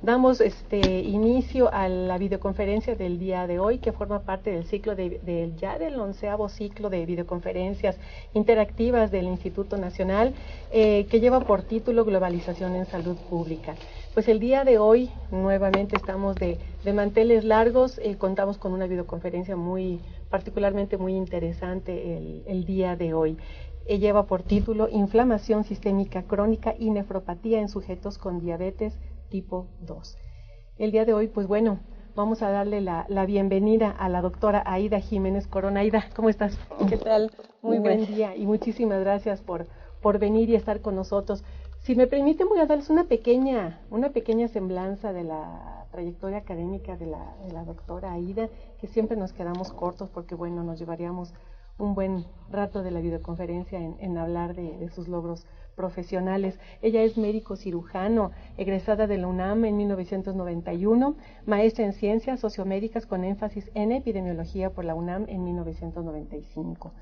Damos inicio a la videoconferencia del día de hoy, que forma parte del ciclo del 11º ciclo de videoconferencias interactivas del Instituto Nacional, que lleva por título Globalización en Salud Pública. Pues el día de hoy nuevamente estamos de manteles largos, contamos con una videoconferencia particularmente muy interesante el día de hoy. Lleva por título Inflamación sistémica crónica y nefropatía en sujetos con diabetes tipo 2. El día de hoy, pues bueno, vamos a darle la bienvenida a la doctora Aida Jiménez Corona. Aida, ¿cómo estás? ¿Qué tal? Muy buen día y muchísimas gracias por venir y estar con nosotros. Si me permiten, voy a darles una pequeña semblanza de la trayectoria académica de la doctora Aida, que siempre nos quedamos cortos porque, bueno, nos llevaríamos un buen rato de la videoconferencia en hablar de sus logros profesionales. Ella es médico cirujano, egresada de la UNAM en 1991, maestra en ciencias sociomédicas con énfasis en epidemiología por la UNAM en 1995.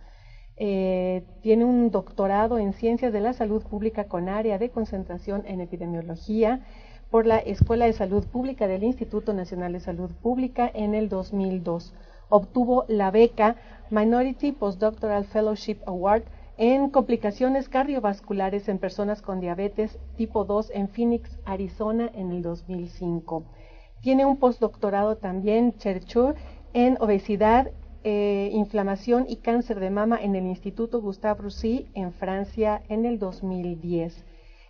Tiene un doctorado en ciencias de la salud pública con área de concentración en epidemiología por la Escuela de Salud Pública del Instituto Nacional de Salud Pública en el 2002. Obtuvo la beca Minority Postdoctoral Fellowship Award en complicaciones cardiovasculares en personas con diabetes tipo 2 en Phoenix, Arizona, en el 2005. Tiene un postdoctorado también, Chercheur, en obesidad, inflamación y cáncer de mama en el Instituto Gustave Roussy, en Francia, en el 2010.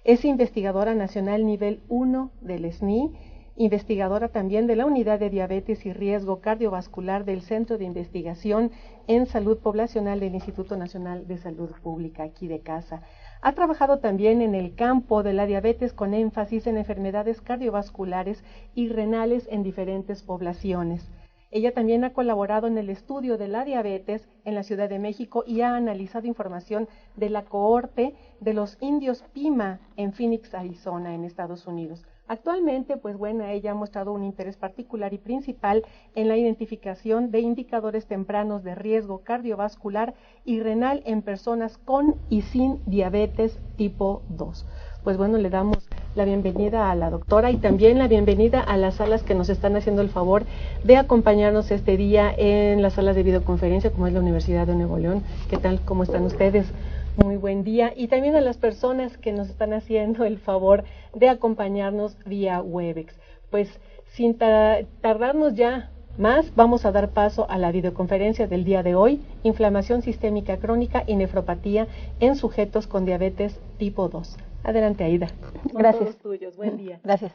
Es investigadora nacional nivel 1 del SNI, investigadora también de la Unidad de Diabetes y Riesgo Cardiovascular del Centro de Investigación en Salud Poblacional del Instituto Nacional de Salud Pública, aquí de casa. Ha trabajado también en el campo de la diabetes con énfasis en enfermedades cardiovasculares y renales en diferentes poblaciones. Ella también ha colaborado en el estudio de la diabetes en la Ciudad de México y ha analizado información de la cohorte de los indios Pima en Phoenix, Arizona, en Estados Unidos. Actualmente, pues bueno, ella ha mostrado un interés particular y principal en la identificación de indicadores tempranos de riesgo cardiovascular y renal en personas con y sin diabetes tipo 2. Pues bueno, le damos la bienvenida a la doctora y también la bienvenida a las salas que nos están haciendo el favor de acompañarnos este día en las salas de videoconferencia, como es la Universidad de Nuevo León. ¿Qué tal? ¿Cómo están ustedes? Muy buen día. Y también a las personas que nos están haciendo el favor de acompañarnos vía Webex. Pues sin tardarnos ya más, vamos a dar paso a la videoconferencia del día de hoy, inflamación sistémica crónica y nefropatía en sujetos con diabetes tipo 2. Adelante, Aida. Gracias. Todos tuyos. Buen día. Gracias.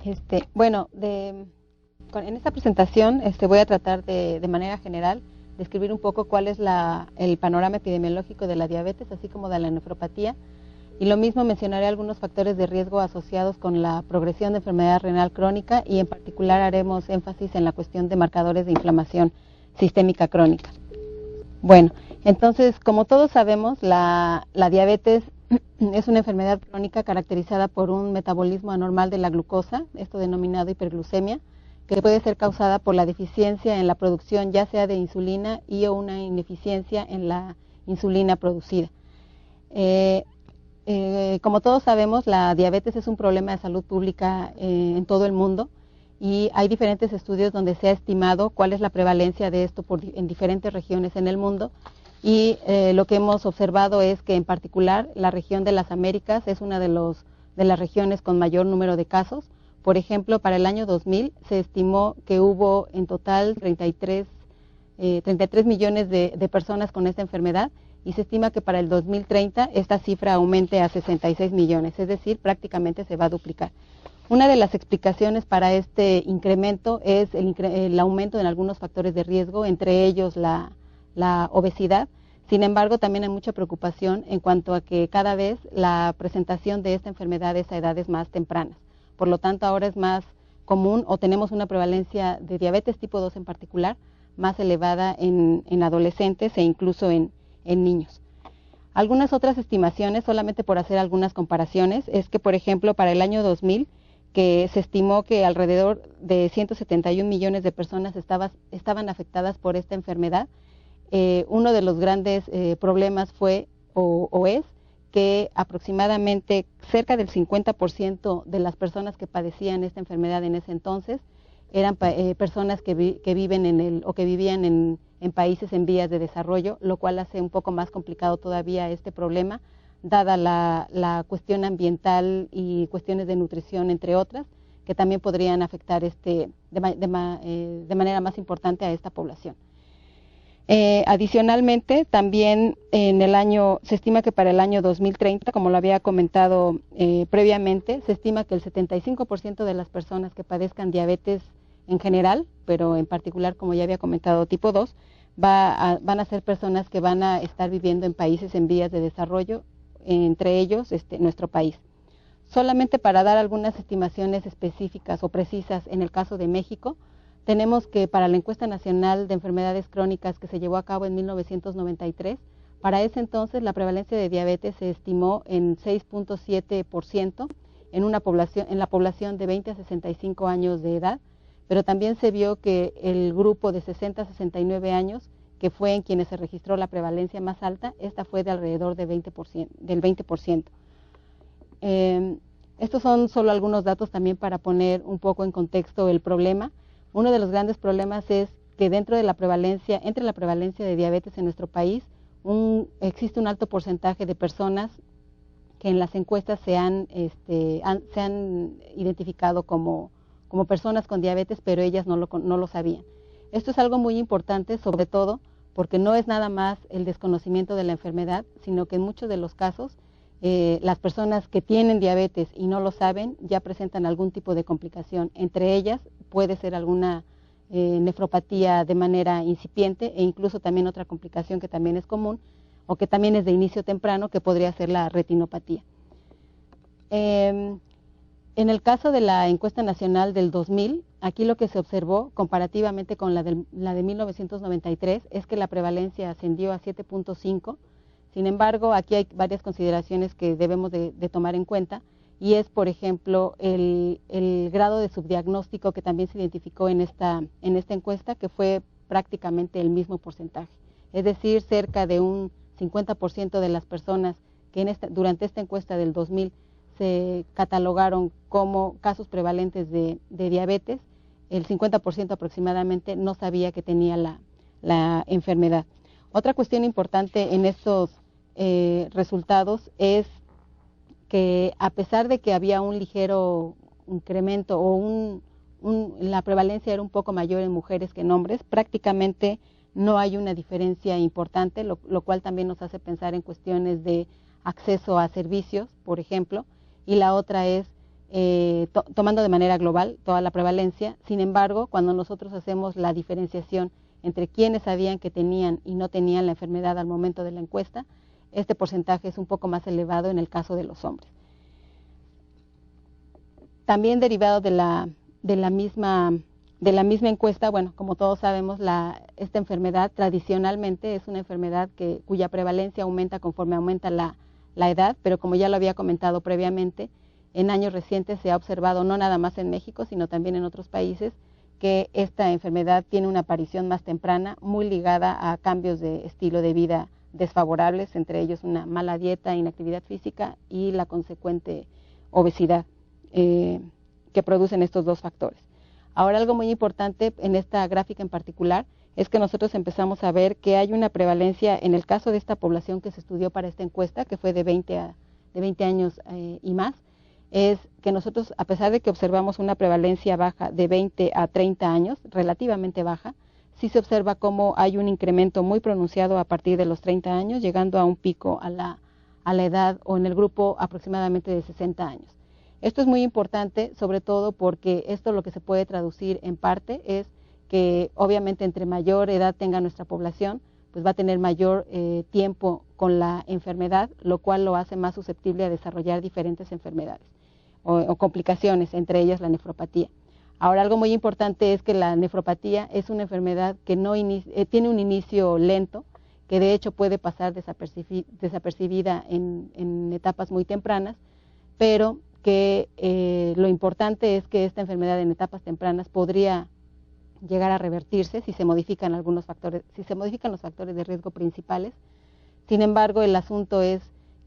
En esta presentación voy a tratar de manera general describir un poco cuál es el panorama epidemiológico de la diabetes, así como de la nefropatía. Y lo mismo mencionaré algunos factores de riesgo asociados con la progresión de enfermedad renal crónica y en particular haremos énfasis en la cuestión de marcadores de inflamación sistémica crónica. Bueno, entonces, como todos sabemos, la diabetes es una enfermedad crónica caracterizada por un metabolismo anormal de la glucosa, esto denominado hiperglucemia, que puede ser causada por la deficiencia en la producción ya sea de insulina y o una ineficiencia en la insulina producida. Como todos sabemos, la diabetes es un problema de salud pública en todo el mundo y hay diferentes estudios donde se ha estimado cuál es la prevalencia de esto en diferentes regiones en el mundo. Y lo que hemos observado es que en particular la región de las Américas es una de las regiones con mayor número de casos. Por ejemplo, para el año 2000 se estimó que hubo en total 33 millones de personas con esta enfermedad y se estima que para el 2030 esta cifra aumente a 66 millones, es decir, prácticamente se va a duplicar. Una de las explicaciones para este incremento es el aumento en algunos factores de riesgo, entre ellos la obesidad. Sin embargo, también hay mucha preocupación en cuanto a que cada vez la presentación de esta enfermedad es a edades más tempranas. Por lo tanto, ahora es más común o tenemos una prevalencia de diabetes tipo 2 en particular más elevada en adolescentes e incluso en niños. Algunas otras estimaciones, solamente por hacer algunas comparaciones, es que, por ejemplo, para el año 2000, que se estimó que alrededor de 171 millones de personas estaban afectadas por esta enfermedad. Uno de los grandes problemas fue o es que aproximadamente cerca del 50% de las personas que padecían esta enfermedad en ese entonces eran personas que viven o que vivían en países en vías de desarrollo, lo cual hace un poco más complicado todavía este problema, dada la cuestión ambiental y cuestiones de nutrición, entre otras, que también podrían afectar de manera más importante a esta población. Adicionalmente, también se estima que para el año 2030, como lo había comentado previamente, se estima que el 75% de las personas que padezcan diabetes en general, pero en particular, como ya había comentado, tipo 2, van a ser personas que van a estar viviendo en países en vías de desarrollo, entre ellos nuestro país. Solamente para dar algunas estimaciones específicas o precisas en el caso de México, tenemos que para la encuesta nacional de enfermedades crónicas que se llevó a cabo en 1993, para ese entonces la prevalencia de diabetes se estimó en 6.7% en la población de 20 a 65 años de edad, pero también se vio que el grupo de 60 a 69 años, que fue en quienes se registró la prevalencia más alta, esta fue de alrededor de del 20%. Estos son solo algunos datos también para poner un poco en contexto el problema. Uno de los grandes problemas es que entre la prevalencia de diabetes en nuestro país, existe un alto porcentaje de personas que en las encuestas se han identificado como personas con diabetes, pero ellas no lo sabían. Esto es algo muy importante, sobre todo porque no es nada más el desconocimiento de la enfermedad, sino que en muchos de los casos las personas que tienen diabetes y no lo saben ya presentan algún tipo de complicación. Entre ellas puede ser alguna nefropatía de manera incipiente e incluso también otra complicación que también es común o que también es de inicio temprano, que podría ser la retinopatía. En el caso de la encuesta nacional del 2000, aquí lo que se observó comparativamente con la de 1993 es que la prevalencia ascendió a 7.5. Sin embargo, aquí hay varias consideraciones que debemos de tomar en cuenta, y es, por ejemplo, el grado de subdiagnóstico que también se identificó en esta encuesta, que fue prácticamente el mismo porcentaje. Es decir, cerca de un 50% de las personas que durante esta encuesta del 2000 se catalogaron como casos prevalentes de diabetes, el 50% aproximadamente no sabía que tenía la enfermedad. Otra cuestión importante en estos resultados es que a pesar de que había un ligero incremento o la prevalencia era un poco mayor en mujeres que en hombres, prácticamente no hay una diferencia importante, lo cual también nos hace pensar en cuestiones de acceso a servicios, por ejemplo, y la otra es tomando de manera global toda la prevalencia. Sin embargo, cuando nosotros hacemos la diferenciación entre quienes sabían que tenían y no tenían la enfermedad al momento de la encuesta, este porcentaje es un poco más elevado en el caso de los hombres. También derivado de la misma encuesta, bueno, como todos sabemos, esta enfermedad tradicionalmente es una enfermedad cuya prevalencia aumenta conforme aumenta la edad, pero como ya lo había comentado previamente, en años recientes se ha observado, no nada más en México, sino también en otros países, que esta enfermedad tiene una aparición más temprana, muy ligada a cambios de estilo de vida desfavorables, entre ellos una mala dieta, inactividad física y la consecuente obesidad que producen estos dos factores. Ahora, algo muy importante en esta gráfica en particular es que nosotros empezamos a ver que hay una prevalencia en el caso de esta población que se estudió para esta encuesta, que fue de 20 años y más, es que nosotros, a pesar de que observamos una prevalencia baja de 20 a 30 años, relativamente baja, sí se observa cómo hay un incremento muy pronunciado a partir de los 30 años, llegando a un pico a la edad o en el grupo aproximadamente de 60 años. Esto es muy importante, sobre todo porque esto lo que se puede traducir en parte es que obviamente entre mayor edad tenga nuestra población, pues va a tener mayor tiempo con la enfermedad, lo cual lo hace más susceptible a desarrollar diferentes enfermedades o complicaciones, entre ellas la nefropatía. Ahora, algo muy importante es que la nefropatía es una enfermedad que tiene un inicio lento, que de hecho puede pasar desapercibida en etapas muy tempranas, pero que lo importante es que esta enfermedad en etapas tempranas podría llegar a revertirse si se modifican los factores de riesgo principales. Sin embargo, el asunto es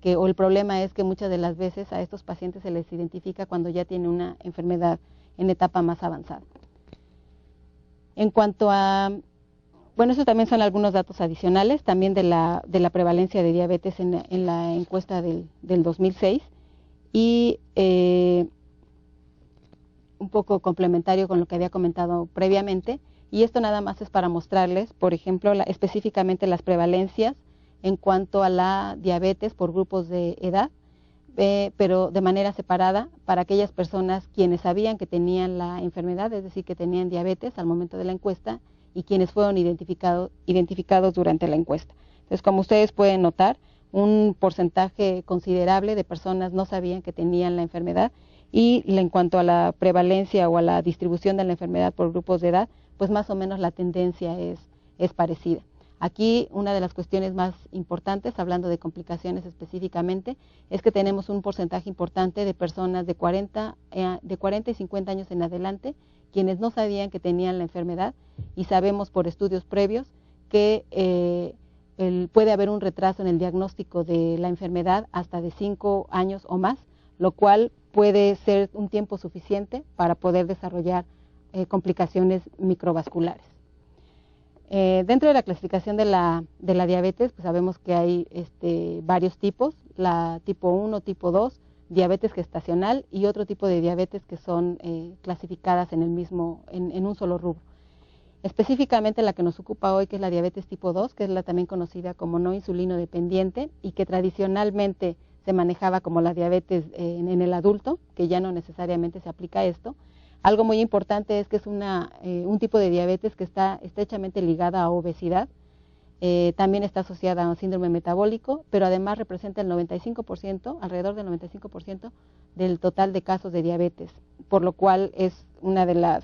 o el problema es que muchas de las veces a estos pacientes se les identifica cuando ya tiene una enfermedad en etapa más avanzada. En cuanto a, bueno, eso también son algunos datos adicionales, también de la prevalencia de diabetes en la encuesta del 2006, y un poco complementario con lo que había comentado previamente, y esto nada más es para mostrarles, por ejemplo, específicamente las prevalencias en cuanto a la diabetes por grupos de edad, pero de manera separada para aquellas personas quienes sabían que tenían la enfermedad, es decir, que tenían diabetes al momento de la encuesta, y quienes fueron identificados durante la encuesta. Entonces, como ustedes pueden notar, un porcentaje considerable de personas no sabían que tenían la enfermedad, y en cuanto a la prevalencia o a la distribución de la enfermedad por grupos de edad, pues más o menos la tendencia es parecida. Aquí una de las cuestiones más importantes, hablando de complicaciones específicamente, es que tenemos un porcentaje importante de personas de 40 y 50 años en adelante, quienes no sabían que tenían la enfermedad, y sabemos por estudios previos que puede haber un retraso en el diagnóstico de la enfermedad hasta de 5 años o más, lo cual puede ser un tiempo suficiente para poder desarrollar complicaciones microvasculares. Dentro de la clasificación de la diabetes, pues sabemos que hay varios tipos, la tipo 1, tipo 2, diabetes gestacional y otro tipo de diabetes que son clasificadas en un solo rubro. Específicamente la que nos ocupa hoy, que es la diabetes tipo 2, que es la también conocida como no insulino dependiente y que tradicionalmente se manejaba como la diabetes en el adulto, que ya no necesariamente se aplica esto. Algo muy importante es que es un tipo de diabetes que está estrechamente ligada a obesidad, también está asociada a un síndrome metabólico, pero además representa el 95%, alrededor del 95% del total de casos de diabetes, por lo cual es una de las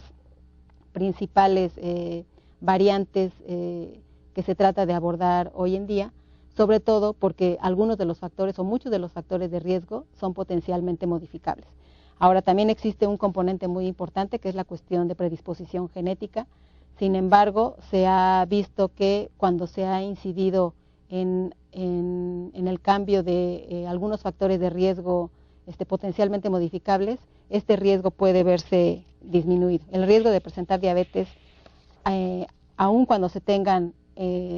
principales variantes que se trata de abordar hoy en día, sobre todo porque algunos de los factores o muchos de los factores de riesgo son potencialmente modificables. Ahora, también existe un componente muy importante que es la cuestión de predisposición genética. Sin embargo, se ha visto que cuando se ha incidido en el cambio de algunos factores de riesgo potencialmente modificables, este riesgo puede verse disminuido. El riesgo de presentar diabetes, aun cuando se tengan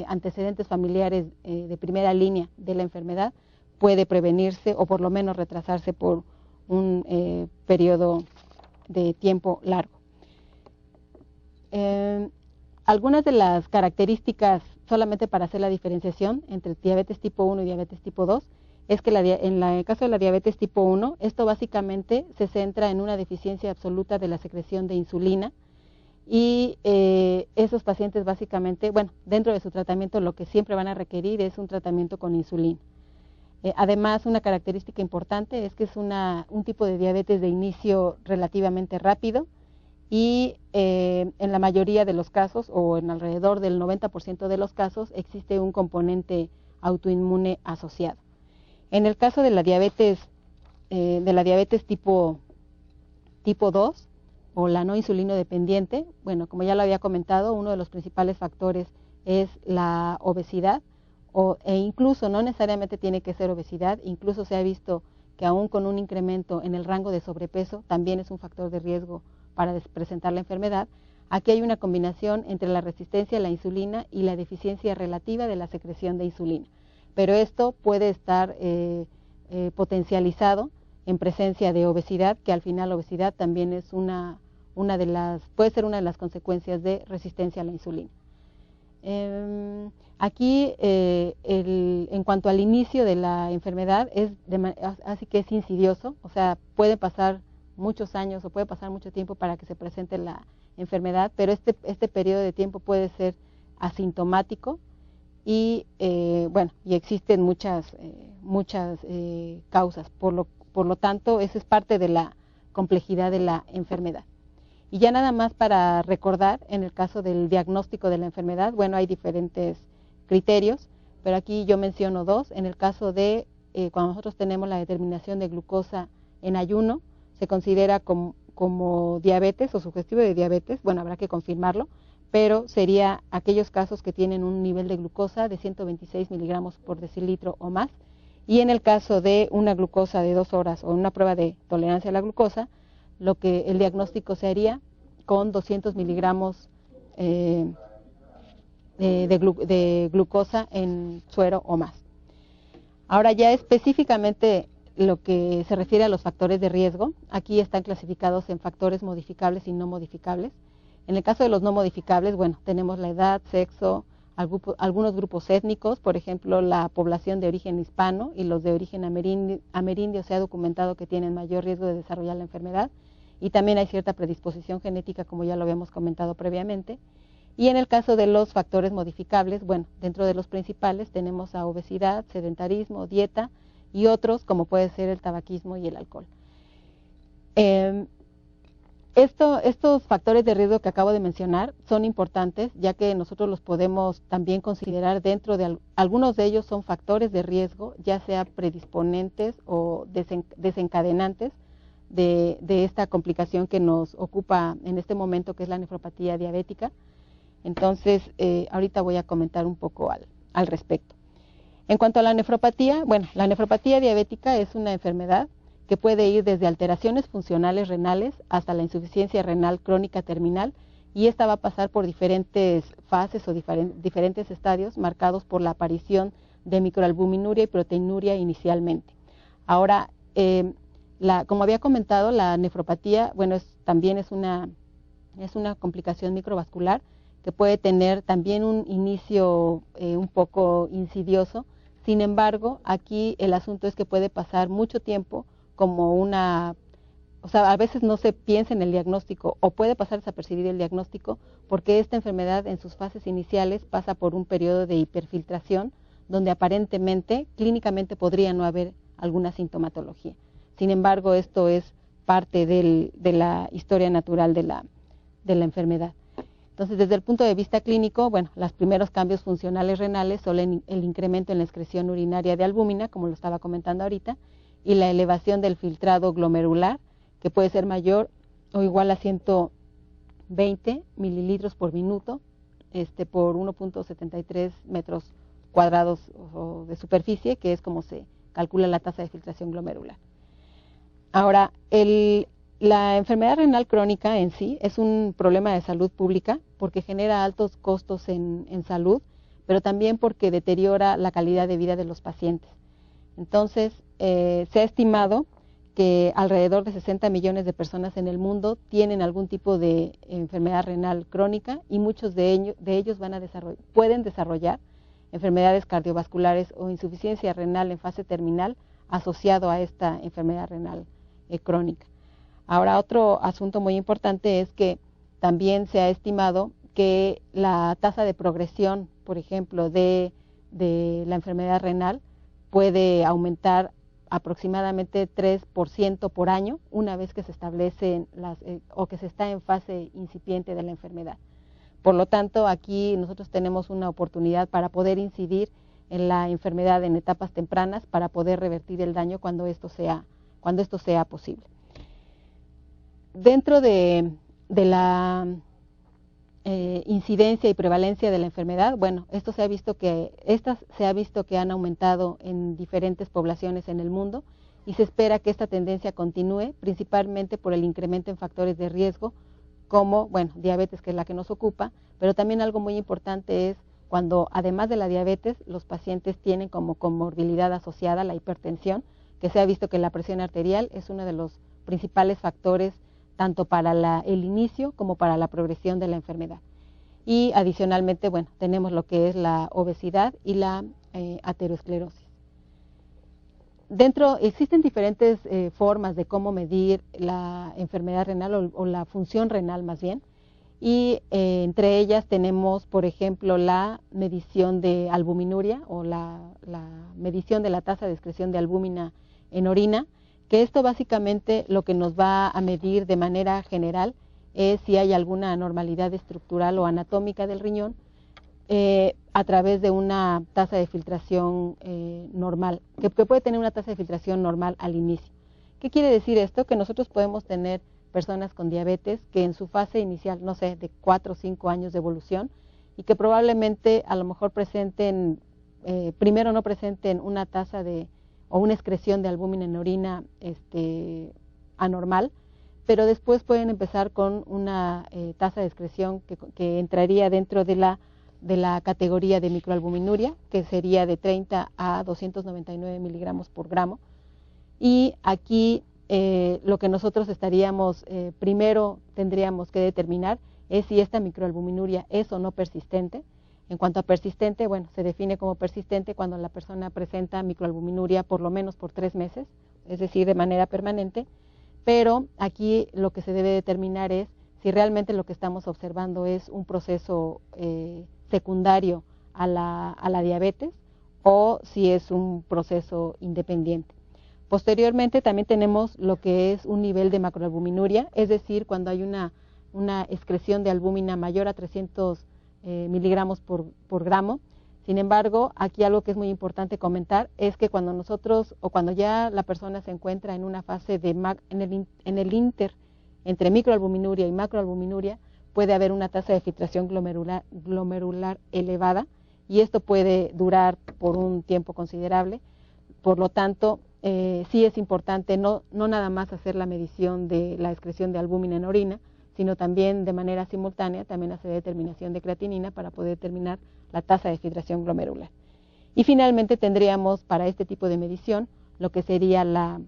antecedentes familiares de primera línea de la enfermedad, puede prevenirse o por lo menos retrasarse por un periodo de tiempo largo. Algunas de las características, solamente para hacer la diferenciación entre diabetes tipo 1 y diabetes tipo 2, es que en el caso de la diabetes tipo 1, esto básicamente se centra en una deficiencia absoluta de la secreción de insulina, y esos pacientes básicamente, bueno, dentro de su tratamiento lo que siempre van a requerir es un tratamiento con insulina. Además, una característica importante es que es un tipo de diabetes de inicio relativamente rápido, y en la mayoría de los casos, o en alrededor del 90% de los casos, existe un componente autoinmune asociado. En el caso de la diabetes tipo 2, o la no insulino dependiente, bueno, como ya lo había comentado, uno de los principales factores es la obesidad, e incluso no necesariamente tiene que ser obesidad, incluso se ha visto que aún con un incremento en el rango de sobrepeso también es un factor de riesgo para presentar la enfermedad. Aquí hay una combinación entre la resistencia a la insulina y la deficiencia relativa de la secreción de insulina, pero esto puede estar potencializado en presencia de obesidad, que al final la obesidad también es puede ser una de las consecuencias de resistencia a la insulina. Aquí, en cuanto al inicio de la enfermedad, así que es insidioso, o sea, puede pasar muchos años o puede pasar mucho tiempo para que se presente la enfermedad, pero este periodo de tiempo puede ser asintomático, y bueno, y existen muchas causas, por lo tanto, eso es parte de la complejidad de la enfermedad. Y ya nada más para recordar, en el caso del diagnóstico de la enfermedad, bueno, hay diferentes criterios, pero aquí yo menciono dos. En el caso de cuando nosotros tenemos la determinación de glucosa en ayuno, se considera como diabetes o sugestivo de diabetes, bueno, habrá que confirmarlo, pero sería aquellos casos que tienen un nivel de glucosa de 126 miligramos por decilitro o más, Y en el caso de una glucosa de 2 horas o una prueba de tolerancia a la glucosa, lo que el diagnóstico se haría con 200 miligramos de glucosa en suero o más. Ahora ya específicamente lo que se refiere a los factores de riesgo, aquí están clasificados en factores modificables y no modificables. En el caso de los no modificables, bueno, tenemos la edad, sexo, algunos grupos étnicos, por ejemplo, la población de origen hispano y los de origen amerindio se ha documentado que tienen mayor riesgo de desarrollar la enfermedad, y también hay cierta predisposición genética, como ya lo habíamos comentado previamente. Y en el caso de los factores modificables, bueno, dentro de los principales tenemos a obesidad, sedentarismo, dieta y otros como puede ser el tabaquismo y el alcohol. Estos factores de riesgo que acabo de mencionar son importantes, ya que nosotros los podemos también considerar dentro de algunos de ellos son factores de riesgo, ya sea predisponentes o desencadenantes de esta complicación que nos ocupa en este momento, que es la nefropatía diabética. Entonces, ahorita voy a comentar un poco al respecto. En cuanto a la nefropatía, bueno, la nefropatía diabética es una enfermedad que puede ir desde alteraciones funcionales renales hasta la insuficiencia renal crónica terminal, y esta va a pasar por diferentes fases o diferentes estadios marcados por la aparición de microalbuminuria y proteinuria inicialmente. Ahora, como había comentado, la nefropatía, bueno, también es una complicación microvascular que puede tener también un inicio un poco insidioso. Sin embargo, aquí el asunto es que puede pasar mucho tiempo como a veces no se piensa en el diagnóstico o puede pasar desapercibido el diagnóstico, porque esta enfermedad en sus fases iniciales pasa por un periodo de hiperfiltración donde aparentemente, clínicamente podría no haber alguna sintomatología. Sin embargo, esto es parte de la historia natural de la enfermedad. Entonces, desde el punto de vista clínico, bueno, los primeros cambios funcionales renales son el incremento en la excreción urinaria de albúmina, como lo estaba comentando ahorita, y la elevación del filtrado glomerular, que puede ser mayor o igual a 120 mililitros por minuto por 1.73 metros cuadrados de superficie, que es como se calcula la tasa de filtración glomerular. Ahora, la enfermedad renal crónica en sí es un problema de salud pública porque genera altos costos en salud, pero también porque deteriora la calidad de vida de los pacientes. Entonces, se ha estimado que alrededor de 60 millones de personas en el mundo tienen algún tipo de enfermedad renal crónica, y muchos de ellos pueden desarrollar enfermedades cardiovasculares o insuficiencia renal en fase terminal asociado a esta enfermedad renal crónica. Ahora, otro asunto muy importante es que también se ha estimado que la tasa de progresión, por ejemplo, de la enfermedad renal puede aumentar aproximadamente 3% por año una vez que se establecen o que se está en fase incipiente de la enfermedad. Por lo tanto, aquí nosotros tenemos una oportunidad para poder incidir en la enfermedad en etapas tempranas para poder revertir el daño cuando esto sea posible. Dentro de la incidencia y prevalencia de la enfermedad, bueno, estas se ha visto que han aumentado en diferentes poblaciones en el mundo, y se espera que esta tendencia continúe, principalmente por el incremento en factores de riesgo, como, bueno, diabetes, que es la que nos ocupa, pero también algo muy importante es cuando, además de la diabetes, los pacientes tienen como comorbilidad asociada la hipertensión, que se ha visto que la presión arterial es uno de los principales factores tanto para el inicio como para la progresión de la enfermedad. Y adicionalmente, bueno, tenemos lo que es la obesidad y la aterosclerosis. Existen diferentes formas de cómo medir la enfermedad renal o la función renal más bien, y entre ellas tenemos, por ejemplo, la medición de albuminuria o la medición de la tasa de excreción de albúmina en orina, que esto básicamente lo que nos va a medir de manera general es si hay alguna anormalidad estructural o anatómica del riñón a través de una tasa de filtración normal, que puede tener una tasa de filtración normal al inicio. ¿Qué quiere decir esto? Que nosotros podemos tener personas con diabetes que en su fase inicial, no sé, de 4 o 5 años de evolución, y que probablemente a lo mejor primero no presenten una tasa de o una excreción de albúmina en orina anormal, pero después pueden empezar con una tasa de excreción que entraría dentro de la categoría de microalbuminuria, que sería de 30 a 299 miligramos por gramo. Y aquí lo que nosotros primero tendríamos que determinar es si esta microalbuminuria es o no persistente. En cuanto a persistente, bueno, se define como persistente cuando la persona presenta microalbuminuria por lo menos por 3 meses, es decir, de manera permanente, pero aquí lo que se debe determinar es si realmente lo que estamos observando es un proceso secundario a la diabetes o si es un proceso independiente. Posteriormente también tenemos lo que es un nivel de macroalbuminuria, es decir, cuando hay una excreción de albúmina mayor a 300 miligramos por gramo. Sin embargo, aquí algo que es muy importante comentar es que cuando cuando ya la persona se encuentra en una fase en el inter entre microalbuminuria y macroalbuminuria, puede haber una tasa de filtración glomerular elevada y esto puede durar por un tiempo considerable. Por lo tanto, sí es importante no nada más hacer la medición de la excreción de albúmina en orina, sino también de manera simultánea también hacer determinación de creatinina para poder determinar la tasa de filtración glomerular. Y finalmente tendríamos para este tipo de medición lo que sería la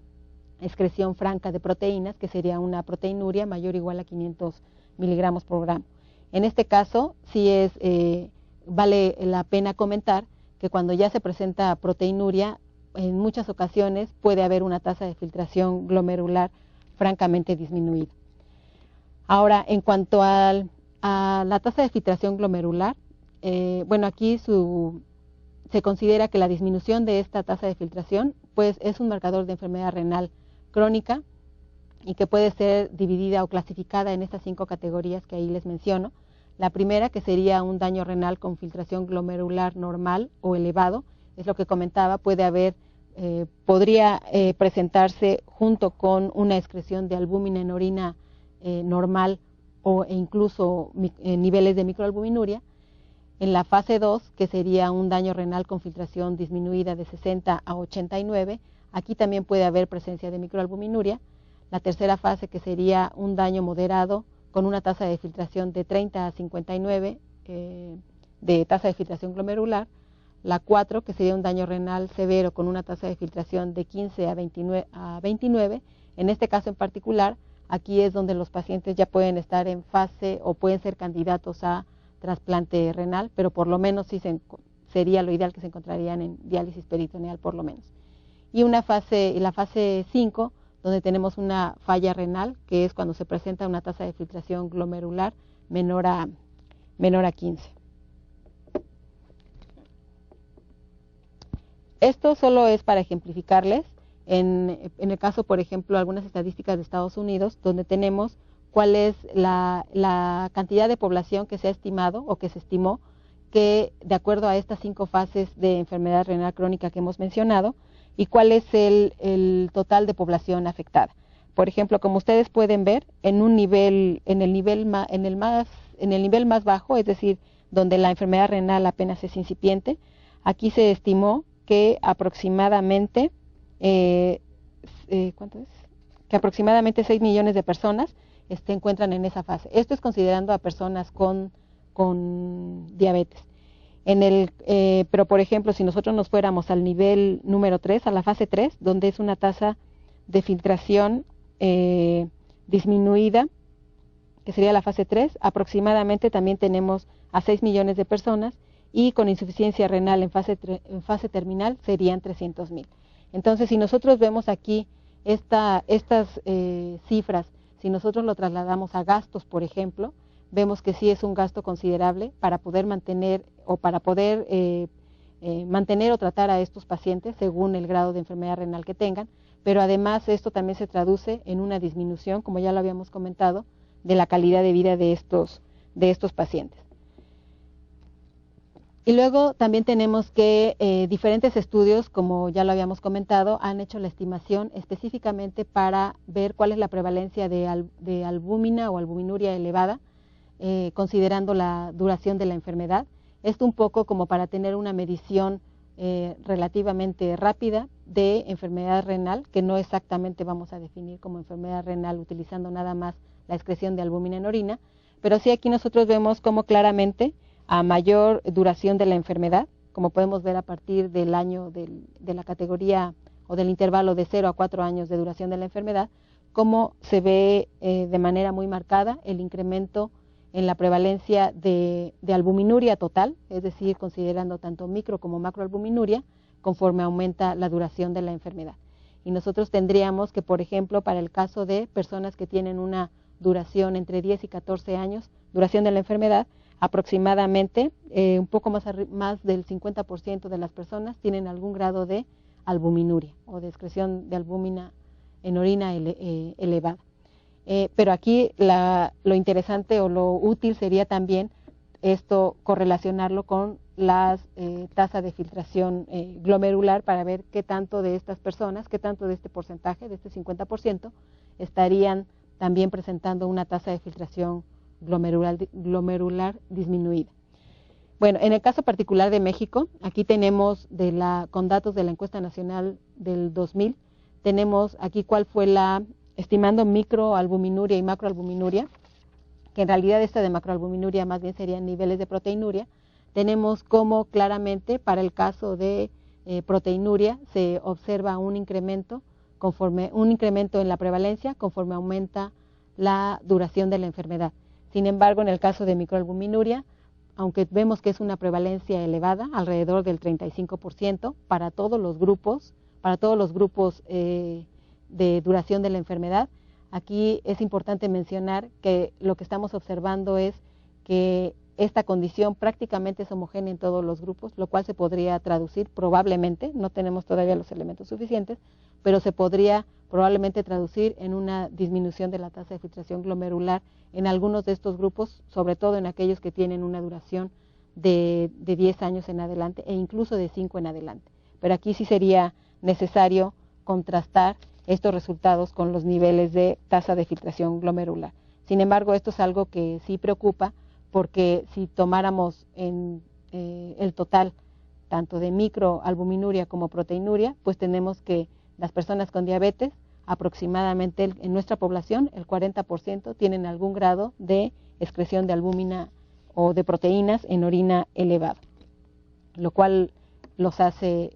excreción franca de proteínas, que sería una proteinuria mayor o igual a 500 miligramos por gramo. En este caso, sí vale la pena comentar que cuando ya se presenta proteinuria, en muchas ocasiones puede haber una tasa de filtración glomerular francamente disminuida. Ahora, en cuanto a la tasa de filtración glomerular, bueno, aquí se considera que la disminución de esta tasa de filtración pues es un marcador de enfermedad renal crónica y que puede ser dividida o clasificada en estas 5 categorías que ahí les menciono. La primera, que sería un daño renal con filtración glomerular normal o elevado, es lo que comentaba, podría presentarse junto con una excreción de albúmina en orina normal e incluso niveles de microalbuminuria. En la fase 2, que sería un daño renal con filtración disminuida de 60 a 89, aquí también puede haber presencia de microalbuminuria. La tercera fase, que sería un daño moderado con una tasa de filtración de 30 a 59 de tasa de filtración glomerular. La 4, que sería un daño renal severo con una tasa de filtración de 15 a 29. En este caso en particular, aquí es donde los pacientes ya pueden estar en fase o pueden ser candidatos a trasplante renal, pero por lo menos sí sería lo ideal que se encontrarían en diálisis peritoneal por lo menos. Y la fase 5, donde tenemos una falla renal, que es cuando se presenta una tasa de filtración glomerular menor a 15. Esto solo es para ejemplificarles, en el caso, por ejemplo, algunas estadísticas de Estados Unidos, donde tenemos cuál es la cantidad de población que se ha estimado o que se estimó que, de acuerdo a estas 5 fases de enfermedad renal crónica que hemos mencionado, y cuál es el total de población afectada. Por ejemplo, como ustedes pueden ver, en el nivel más bajo, es decir, donde la enfermedad renal apenas es incipiente, aquí se estimó que aproximadamente aproximadamente 6 millones de personas se encuentran en esa fase. Esto es considerando a personas con diabetes. Pero, por ejemplo, si nosotros nos fuéramos al nivel número 3, a la fase 3, donde es una tasa de filtración disminuida, que sería la fase 3, aproximadamente también tenemos a 6 millones de personas y con insuficiencia renal en fase terminal serían 300,000. Entonces, si nosotros vemos aquí estas cifras, si nosotros lo trasladamos a gastos, por ejemplo, vemos que sí es un gasto considerable para poder mantener o tratar a estos pacientes según el grado de enfermedad renal que tengan, pero además esto también se traduce en una disminución, como ya lo habíamos comentado, de la calidad de vida de estos pacientes. Y luego también tenemos que diferentes estudios, como ya lo habíamos comentado, han hecho la estimación específicamente para ver cuál es la prevalencia de albúmina o albuminuria elevada, considerando la duración de la enfermedad. Esto un poco como para tener una medición relativamente rápida de enfermedad renal, que no exactamente vamos a definir como enfermedad renal utilizando nada más la excreción de albúmina en orina, pero sí aquí nosotros vemos como claramente a mayor duración de la enfermedad, como podemos ver a partir del año de la categoría o del intervalo de 0 a 4 años de duración de la enfermedad, cómo se ve de manera muy marcada el incremento en la prevalencia de albuminuria total, es decir, considerando tanto micro como macroalbuminuria, conforme aumenta la duración de la enfermedad. Y nosotros tendríamos que, por ejemplo, para el caso de personas que tienen una duración entre 10 y 14 años, duración de la enfermedad, aproximadamente un poco más del 50% de las personas tienen algún grado de albuminuria o de excreción de albúmina en orina elevada. Pero aquí lo interesante o lo útil sería también esto correlacionarlo con las tasas de filtración glomerular para ver qué tanto de estas personas, qué tanto de este porcentaje, de este 50%, estarían también presentando una tasa de filtración glomerular disminuida. Bueno, en el caso particular de México, aquí tenemos con datos de la encuesta nacional del 2000, tenemos aquí cuál fue estimando microalbuminuria y macroalbuminuria, que en realidad esta de macroalbuminuria más bien serían niveles de proteinuria. Tenemos cómo claramente para el caso de proteinuria se observa un incremento en la prevalencia conforme aumenta la duración de la enfermedad. Sin embargo, en el caso de microalbuminuria, aunque vemos que es una prevalencia elevada, alrededor del 35% para todos los grupos de duración de la enfermedad, aquí es importante mencionar que lo que estamos observando es que esta condición prácticamente es homogénea en todos los grupos, lo cual se podría traducir probablemente, no tenemos todavía los elementos suficientes, pero se podría probablemente traducir en una disminución de la tasa de filtración glomerular en algunos de estos grupos, sobre todo en aquellos que tienen una duración de 10 años en adelante e incluso de 5 en adelante. Pero aquí sí sería necesario contrastar estos resultados con los niveles de tasa de filtración glomerular. Sin embargo, esto es algo que sí preocupa, porque si tomáramos el total tanto de microalbuminuria como proteinuria, pues tenemos que las personas con diabetes, aproximadamente en nuestra población, el 40% tienen algún grado de excreción de albúmina o de proteínas en orina elevado, lo cual los hace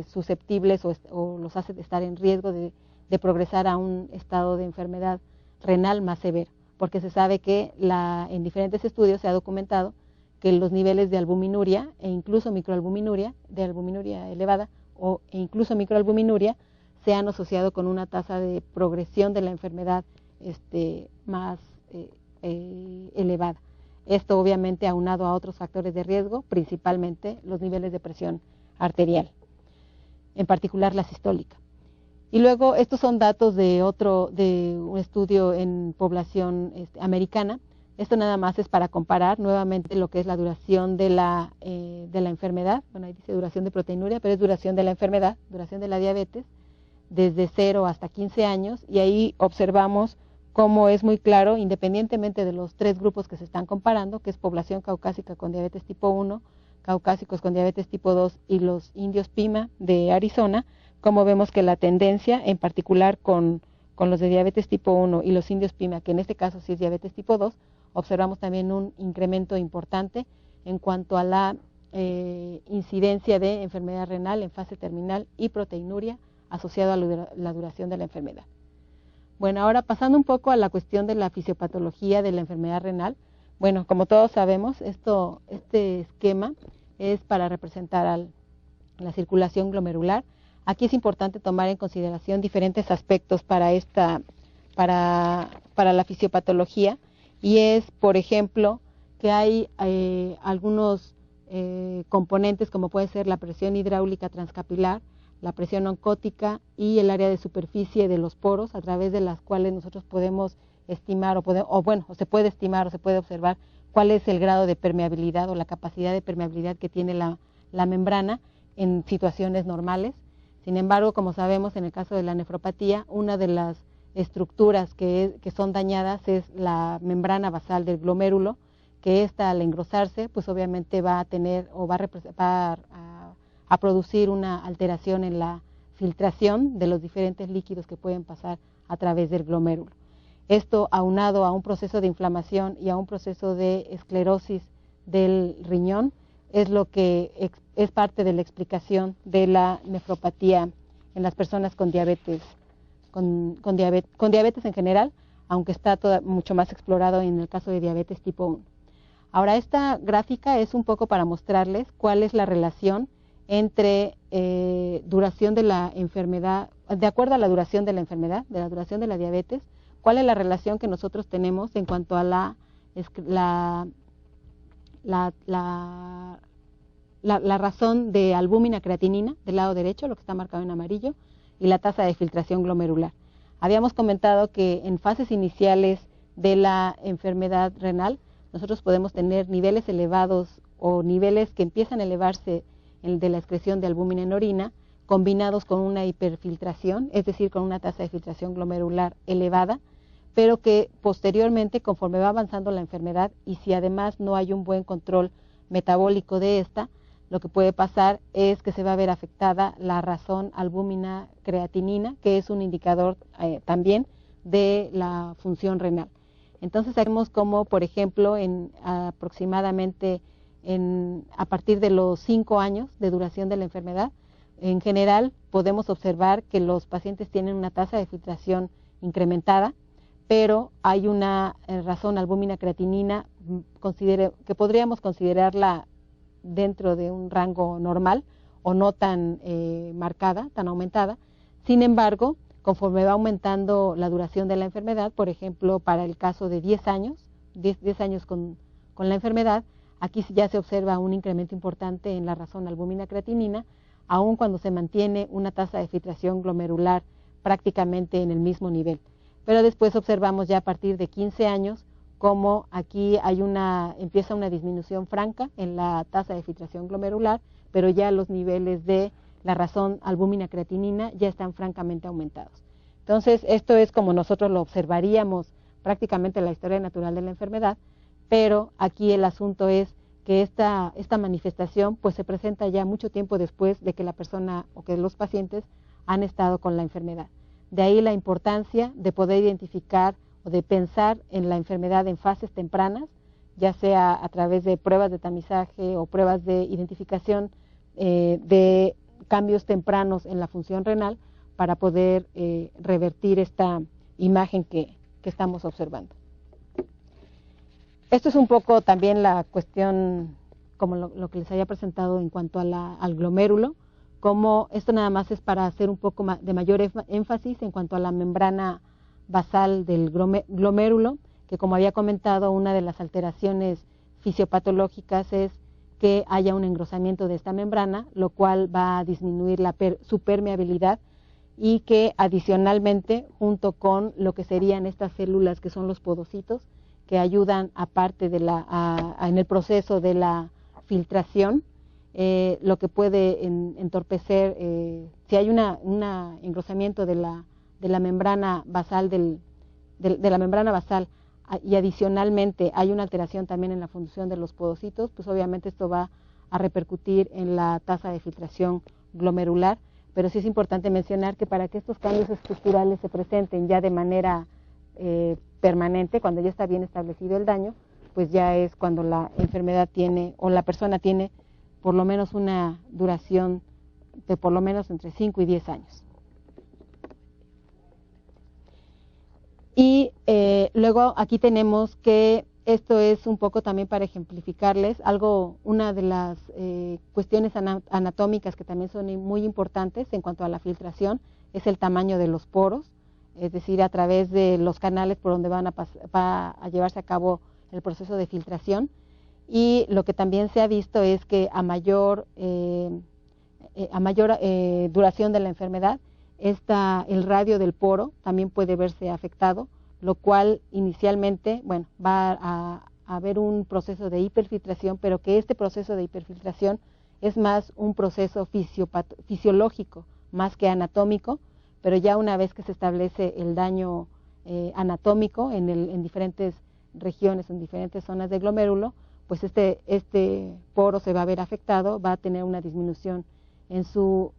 susceptibles o los hace estar en riesgo de progresar a un estado de enfermedad renal más severo, porque se sabe que en diferentes estudios se ha documentado que los niveles de albuminuria e incluso microalbuminuria, de albuminuria elevada e incluso microalbuminuria, se han asociado con una tasa de progresión de la enfermedad más elevada. Esto obviamente aunado a otros factores de riesgo, principalmente los niveles de presión arterial, en particular la sistólica. Y luego estos son datos de un estudio en población americana. Esto nada más es para comparar nuevamente lo que es la duración de la enfermedad. Bueno, ahí dice duración de proteinuria, pero es duración de la enfermedad, duración de la diabetes, desde 0 hasta 15 años. Y ahí observamos cómo es muy claro, independientemente de los 3 grupos que se están comparando, que es población caucásica con diabetes tipo 1, caucásicos con diabetes tipo 2 y los indios Pima de Arizona, como vemos que la tendencia, en particular con los de diabetes tipo 1 y los indios Pima, que en este caso sí es diabetes tipo 2, observamos también un incremento importante en cuanto a la incidencia de enfermedad renal en fase terminal y proteinuria asociado a la duración de la enfermedad. Bueno, ahora pasando un poco a la cuestión de la fisiopatología de la enfermedad renal. Bueno, como todos sabemos, este esquema es para representar la circulación glomerular. Aquí es importante tomar en consideración diferentes aspectos para la fisiopatología, y es, por ejemplo, que hay algunos componentes como puede ser la presión hidráulica transcapilar, la presión oncótica y el área de superficie de los poros, a través de las cuales nosotros podemos estimar se puede estimar o se puede observar cuál es el grado de permeabilidad o la capacidad de permeabilidad que tiene la membrana en situaciones normales. Sin embargo, como sabemos, en el caso de la nefropatía, una de las estructuras que son dañadas es la membrana basal del glomérulo, que esta al engrosarse, pues obviamente va a tener o va a a producir una alteración en la filtración de los diferentes líquidos que pueden pasar a través del glomérulo. Esto aunado a un proceso de inflamación y a un proceso de esclerosis del riñón es lo que es parte de la explicación de la nefropatía en las personas con diabetes, con diabetes en general, aunque está mucho más explorado en el caso de diabetes tipo 1. Ahora, esta gráfica es un poco para mostrarles cuál es la relación entre duración de la enfermedad, de acuerdo a la duración de la enfermedad, de la duración de la diabetes, cuál es la relación que nosotros tenemos en cuanto a la razón de albúmina creatinina del lado derecho, lo que está marcado en amarillo, y la tasa de filtración glomerular. Habíamos comentado que en fases iniciales de la enfermedad renal, nosotros podemos tener niveles elevados o niveles que empiezan a elevarse de la excreción de albúmina en orina, combinados con una hiperfiltración, es decir, con una tasa de filtración glomerular elevada, pero que posteriormente, conforme va avanzando la enfermedad, y si además no hay un buen control metabólico de esta, lo que puede pasar es que se va a ver afectada la razón albúmina creatinina, que es un indicador también de la función renal. Entonces sabemos como, por ejemplo, aproximadamente a partir de los 5 años de duración de la enfermedad, en general podemos observar que los pacientes tienen una tasa de filtración incrementada, pero hay una razón albúmina creatinina que podríamos considerarla dentro de un rango normal o no tan marcada, tan aumentada. Sin embargo, conforme va aumentando la duración de la enfermedad, por ejemplo, para el caso de 10 años con la enfermedad, aquí ya se observa un incremento importante en la razón albúmina creatinina, aun cuando se mantiene una tasa de filtración glomerular prácticamente en el mismo nivel. Pero después observamos ya a partir de 15 años como aquí empieza una disminución franca en la tasa de filtración glomerular, pero ya los niveles de la razón albúmina creatinina ya están francamente aumentados. Entonces, esto es como nosotros lo observaríamos prácticamente en la historia natural de la enfermedad, pero aquí el asunto es que esta manifestación pues se presenta ya mucho tiempo después de que la persona o que los pacientes han estado con la enfermedad. De ahí la importancia de poder identificar o de pensar en la enfermedad en fases tempranas, ya sea a través de pruebas de tamizaje o pruebas de identificación de cambios tempranos en la función renal para poder revertir esta imagen que estamos observando. Esto es un poco también la cuestión, como lo que les había presentado en cuanto al glomérulo, como esto nada más es para hacer un poco de mayor énfasis en cuanto a la membrana basal del glomérulo, que como había comentado, una de las alteraciones fisiopatológicas es que haya un engrosamiento de esta membrana, lo cual va a disminuir su permeabilidad y que adicionalmente, junto con lo que serían estas células que son los podocitos, que ayudan aparte en el proceso de la filtración, lo que puede entorpecer, si hay un engrosamiento de la membrana basal de la membrana basal y adicionalmente hay una alteración también en la función de los podocitos, pues obviamente esto va a repercutir en la tasa de filtración glomerular, pero sí es importante mencionar que para que estos cambios estructurales se presenten ya de manera permanente, cuando ya está bien establecido el daño, pues ya es cuando la enfermedad tiene o la persona tiene por lo menos una duración de por lo menos entre 5 y 10 años. Y luego aquí tenemos que esto es un poco también para ejemplificarles una de las cuestiones anatómicas que también son muy importantes en cuanto a la filtración, es el tamaño de los poros, es decir, a través de los canales por donde va a llevarse a cabo el proceso de filtración. Y lo que también se ha visto es que a mayor duración de la enfermedad, el radio del poro también puede verse afectado, lo cual inicialmente, bueno, va a haber un proceso de hiperfiltración, pero que este proceso de hiperfiltración es más un proceso fisiológico más que anatómico, pero ya una vez que se establece el daño anatómico en diferentes regiones, en diferentes zonas del glomérulo, pues este poro se va a ver afectado, va a tener una disminución en su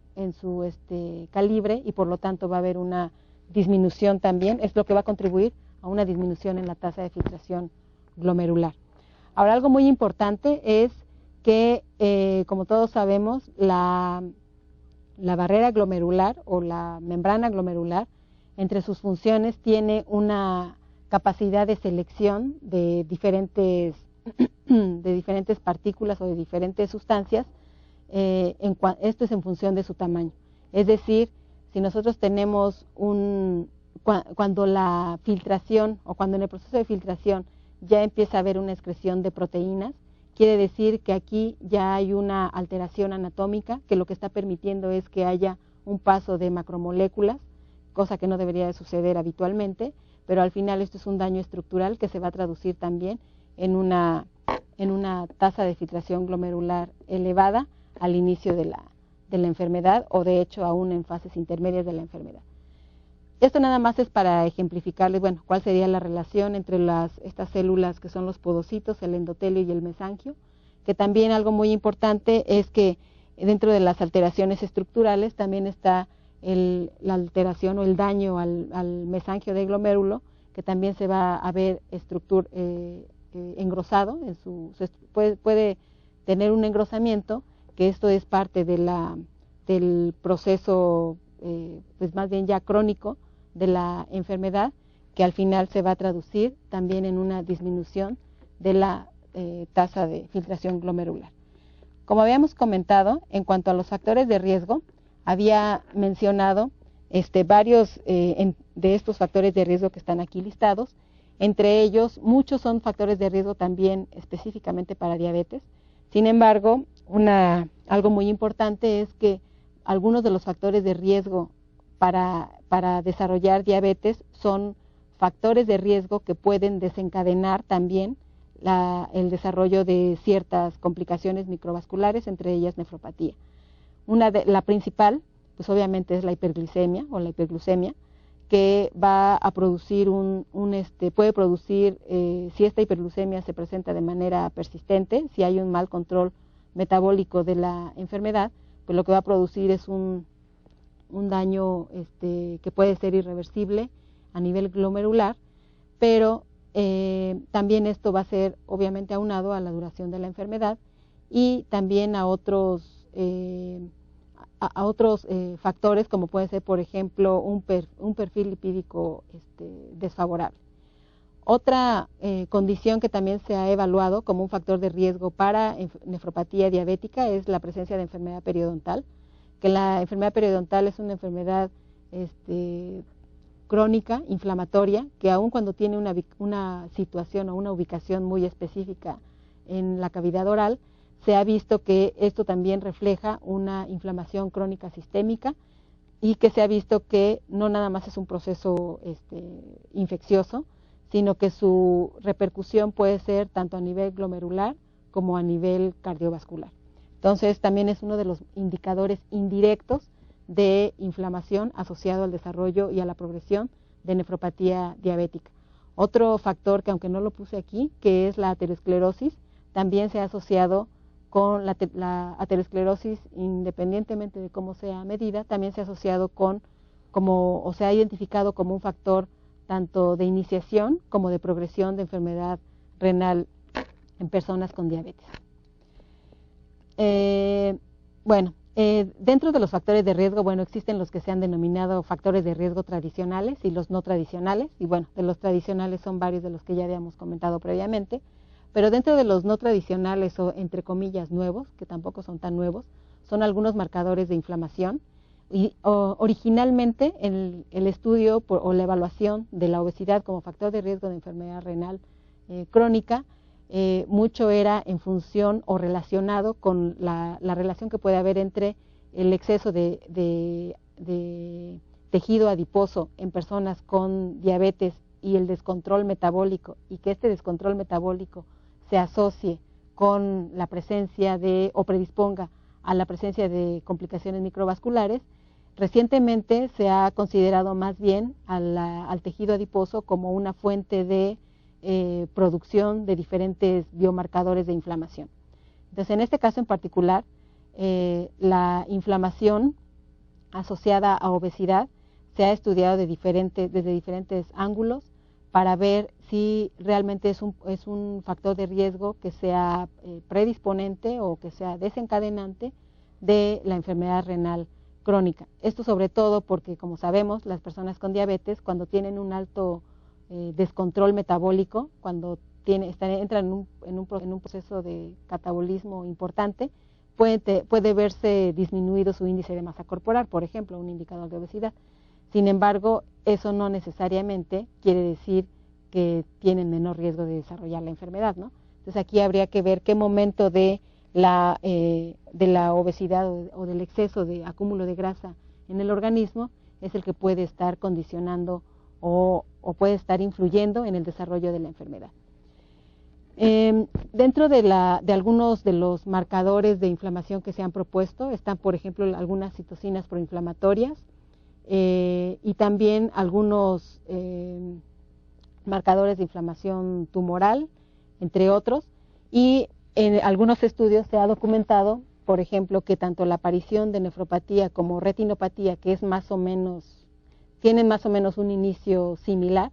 calibre, y por lo tanto va a haber una disminución también, es lo que va a contribuir a una disminución en la tasa de filtración glomerular. Ahora, algo muy importante es que, como todos sabemos, la barrera glomerular o la membrana glomerular, entre sus funciones, tiene una capacidad de selección de diferentes partículas o de diferentes sustancias. Esto es en función de su tamaño. Es decir, si nosotros tenemos cuando la filtración o cuando en el proceso de filtración ya empieza a haber una excreción de proteínas, quiere decir que aquí ya hay una alteración anatómica, que lo que está permitiendo es que haya un paso de macromoléculas, cosa que no debería de suceder habitualmente, pero al final esto es un daño estructural que se va a traducir también en una tasa de filtración glomerular elevada al inicio de la enfermedad, o de hecho aún en fases intermedias de la enfermedad. Esto nada más es para ejemplificarles, bueno, cuál sería la relación entre estas células que son los podocitos, el endotelio y el mesangio, que también algo muy importante es que dentro de las alteraciones estructurales también está la alteración o el daño al mesangio de glomérulo, que también se va a ver engrosado, puede tener un engrosamiento, que esto es parte del proceso pues más bien ya crónico de la enfermedad, que al final se va a traducir también en una disminución de la tasa de filtración glomerular. Como habíamos comentado, en cuanto a los factores de riesgo, había mencionado varios de estos factores de riesgo que están aquí listados. Entre ellos, muchos son factores de riesgo también específicamente para diabetes. Sin embargo, algo muy importante es que algunos de los factores de riesgo para desarrollar diabetes son factores de riesgo que pueden desencadenar también el desarrollo de ciertas complicaciones microvasculares, entre ellas nefropatía. La principal, pues obviamente es la hiperglicemia o la hiperglucemia, que va a producir puede producir, si esta hiperglucemia se presenta de manera persistente, si hay un mal control metabólico de la enfermedad, pues lo que va a producir es un daño que puede ser irreversible a nivel glomerular, pero también esto va a ser obviamente aunado a la duración de la enfermedad y también a otros factores, como puede ser, por ejemplo, un perfil lipídico desfavorable. Otra condición que también se ha evaluado como un factor de riesgo para nefropatía diabética es la presencia de enfermedad periodontal, que la enfermedad periodontal es una enfermedad crónica, inflamatoria, que aun cuando tiene una situación o una ubicación muy específica en la cavidad oral, se ha visto que esto también refleja una inflamación crónica sistémica y que se ha visto que no nada más es un proceso infeccioso, sino que su repercusión puede ser tanto a nivel glomerular como a nivel cardiovascular. Entonces, también es uno de los indicadores indirectos de inflamación asociado al desarrollo y a la progresión de nefropatía diabética. Otro factor que, aunque no lo puse aquí, que es la aterosclerosis, también se ha asociado con la aterosclerosis, independientemente de cómo sea medida, también se ha asociado o se ha identificado como un factor tanto de iniciación como de progresión de enfermedad renal en personas con diabetes. Dentro de los factores de riesgo, existen los que se han denominado factores de riesgo tradicionales y los no tradicionales, y de los tradicionales son varios de los que ya habíamos comentado previamente, pero dentro de los no tradicionales o entre comillas nuevos, que tampoco son tan nuevos, son algunos marcadores de inflamación. Y originalmente el estudio o la evaluación de la obesidad como factor de riesgo de enfermedad renal crónica, mucho era en función o relacionado con la relación que puede haber entre el exceso de tejido adiposo en personas con diabetes y el descontrol metabólico, y que este descontrol metabólico se asocie con la presencia o predisponga a la presencia de complicaciones microvasculares. Recientemente se ha considerado más bien al tejido adiposo como una fuente de producción de diferentes biomarcadores de inflamación. Entonces, en este caso en particular, la inflamación asociada a obesidad se ha estudiado desde diferentes ángulos para ver si realmente es un factor de riesgo que sea predisponente o que sea desencadenante de la enfermedad renal crónica. Esto sobre todo porque, como sabemos, las personas con diabetes, cuando tienen un alto descontrol metabólico, cuando entran en un proceso de catabolismo importante, puede verse disminuido su índice de masa corporal, por ejemplo, un indicador de obesidad. Sin embargo, eso no necesariamente quiere decir que tienen menor riesgo de desarrollar la enfermedad, ¿no? Entonces aquí habría que ver qué momento de la obesidad o del exceso de acúmulo de grasa en el organismo es el que puede estar condicionando o puede estar influyendo en el desarrollo de la enfermedad. Dentro de algunos de los marcadores de inflamación que se han propuesto están, por ejemplo, algunas citocinas proinflamatorias y también algunos marcadores de inflamación tumoral, entre otros, y en algunos estudios se ha documentado, por ejemplo, que tanto la aparición de nefropatía como retinopatía, que es tienen más o menos un inicio similar,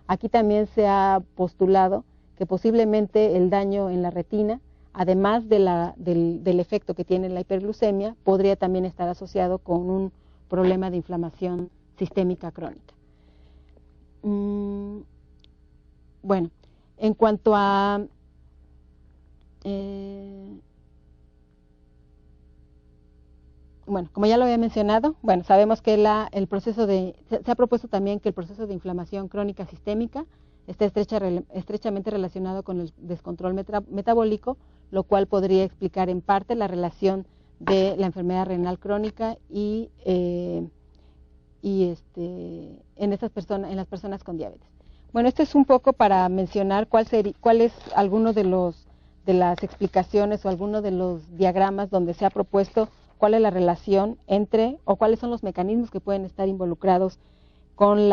aquí también se ha postulado que posiblemente el daño en la retina, además del efecto que tiene la hiperglucemia, podría también estar asociado con un problema de inflamación sistémica crónica. Bueno, en cuanto a bueno, como ya lo había mencionado, bueno, sabemos que se ha propuesto también que el proceso de inflamación crónica sistémica está estrechamente relacionado con el descontrol metabólico, lo cual podría explicar en parte la relación de la enfermedad renal crónica y en las personas con diabetes. Bueno, esto es un poco para mencionar cuál es alguno de las explicaciones o alguno de los diagramas donde se ha propuesto cuál es la relación o cuáles son los mecanismos que pueden estar involucrados con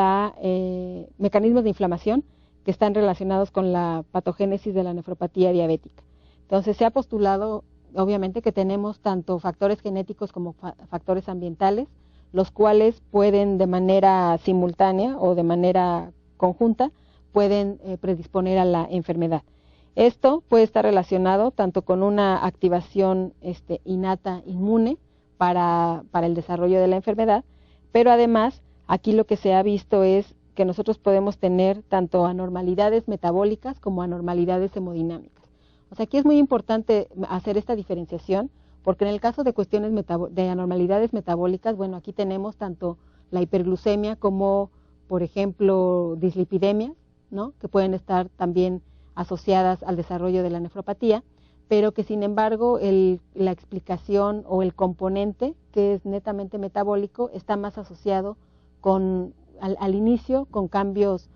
mecanismos de inflamación que están relacionados con la patogénesis de la nefropatía diabética. Entonces se ha postulado, obviamente, que tenemos tanto factores genéticos como factores ambientales, los cuales pueden de manera simultánea o de manera conjunta, pueden predisponer a la enfermedad. Esto puede estar relacionado tanto con una activación innata inmune para el desarrollo de la enfermedad, pero además aquí lo que se ha visto es que nosotros podemos tener tanto anormalidades metabólicas como anormalidades hemodinámicas. O sea, aquí es muy importante hacer esta diferenciación, porque en el caso de cuestiones de anormalidades metabólicas, bueno, aquí tenemos tanto la hiperglucemia como, por ejemplo, dislipidemias, ¿no?, que pueden estar también asociadas al desarrollo de la nefropatía, pero que sin embargo la explicación o el componente que es netamente metabólico está más asociado al inicio con cambios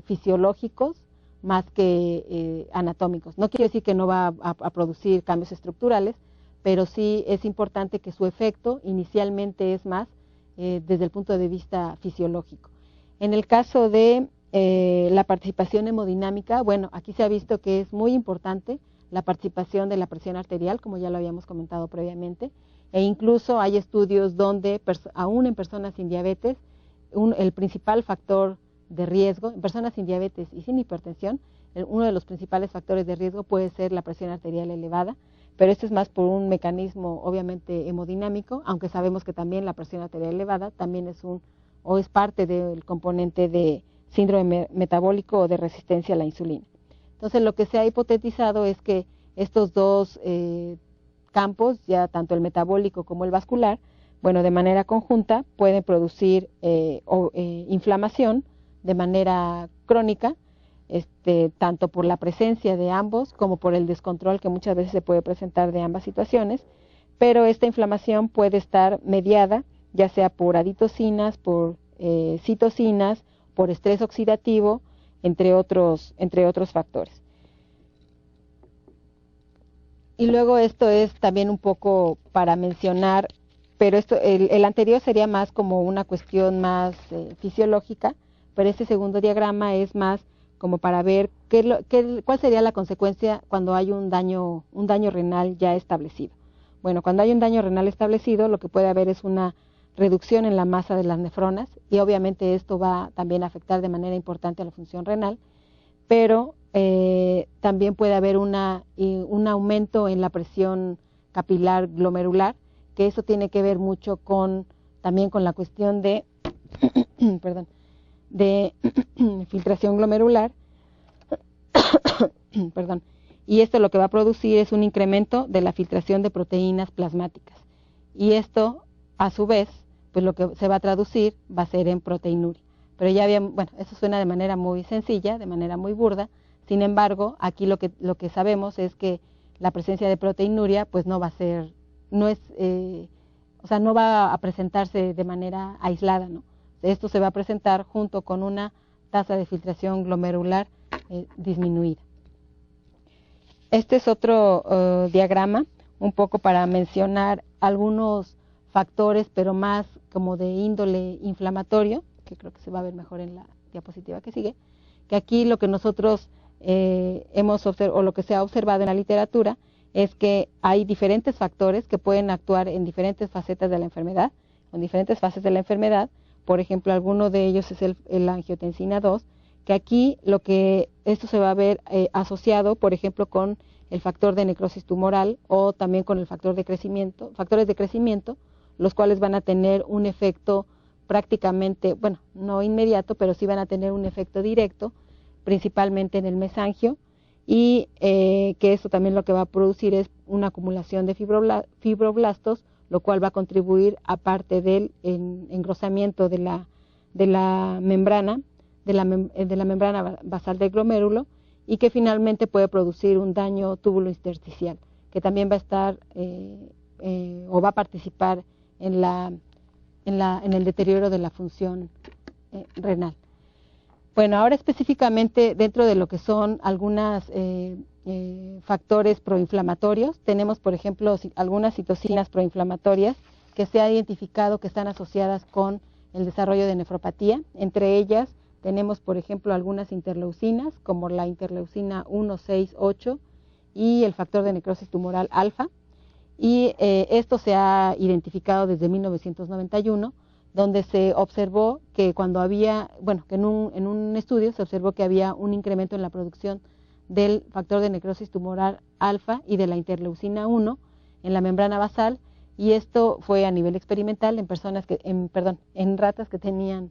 fisiológicos más que anatómicos. No quiere decir que no va a producir cambios estructurales, pero sí es importante que su efecto inicialmente es más desde el punto de vista fisiológico. En el caso de la participación hemodinámica, bueno, aquí se ha visto que es muy importante la participación de la presión arterial, como ya lo habíamos comentado previamente, e incluso hay estudios donde, aún en personas sin diabetes, el principal factor de riesgo, en personas sin diabetes y sin hipertensión, uno de los principales factores de riesgo puede ser la presión arterial elevada, pero esto es más por un mecanismo obviamente hemodinámico, aunque sabemos que también la presión arterial elevada también es parte del componente de síndrome metabólico o de resistencia a la insulina. Entonces, lo que se ha hipotetizado es que estos dos campos, ya tanto el metabólico como el vascular, bueno, de manera conjunta pueden producir inflamación de manera crónica, tanto por la presencia de ambos como por el descontrol que muchas veces se puede presentar de ambas situaciones, pero esta inflamación puede estar mediada ya sea por aditocinas, por citocinas, por estrés oxidativo, entre otros factores. Y luego esto es también un poco para mencionar, pero el anterior sería más como una cuestión más fisiológica, pero este segundo diagrama es más como para ver cuál sería la consecuencia cuando hay un daño renal ya establecido. Bueno, cuando hay un daño renal establecido, lo que puede haber es una reducción en la masa de las nefronas y obviamente esto va también a afectar de manera importante a la función renal, pero también puede haber un aumento en la presión capilar glomerular, que eso tiene que ver mucho también con la cuestión de, perdón, de filtración glomerular, perdón, y esto lo que va a producir es un incremento de la filtración de proteínas plasmáticas, y esto a su vez, pues lo que se va a traducir va a ser en proteinuria. Pero ya bueno, eso suena de manera muy sencilla, de manera muy burda. Sin embargo, aquí lo que sabemos es que la presencia de proteinuria pues no va a ser, no es, o sea, no va a presentarse de manera aislada, ¿no? Esto se va a presentar junto con una tasa de filtración glomerular disminuida. Este es otro diagrama, un poco para mencionar algunos factores, pero más como de índole inflamatorio, que creo que se va a ver mejor en la diapositiva que sigue, que aquí lo que nosotros hemos observado, o lo que se ha observado en la literatura, es que hay diferentes factores que pueden actuar en diferentes facetas de la enfermedad, en diferentes fases de la enfermedad. Por ejemplo, alguno de ellos es el angiotensina 2, que aquí esto se va a ver asociado, por ejemplo, con el factor de necrosis tumoral o también con el factores de crecimiento, los cuales van a tener un efecto prácticamente, bueno, no inmediato, pero sí van a tener un efecto directo, principalmente en el mesangio, y que eso también lo que va a producir es una acumulación de fibroblastos, lo cual va a contribuir, aparte del engrosamiento de la membrana, de la membrana basal del glomérulo, y que finalmente puede producir un daño túbulo intersticial, que también va a estar o va a participar en el deterioro de la función renal. Bueno, ahora específicamente dentro de lo que son algunos factores proinflamatorios, tenemos por ejemplo algunas citocinas proinflamatorias que se ha identificado que están asociadas con el desarrollo de nefropatía. Entre ellas tenemos por ejemplo algunas interleucinas como la interleucina 1, 6, 8 y el factor de necrosis tumoral alfa, y esto se ha identificado desde 1991, donde se observó que cuando había, bueno, que en un estudio se observó que había un incremento en la producción del factor de necrosis tumoral alfa y de la interleucina 1 en la membrana basal, y esto fue a nivel experimental en ratas que tenían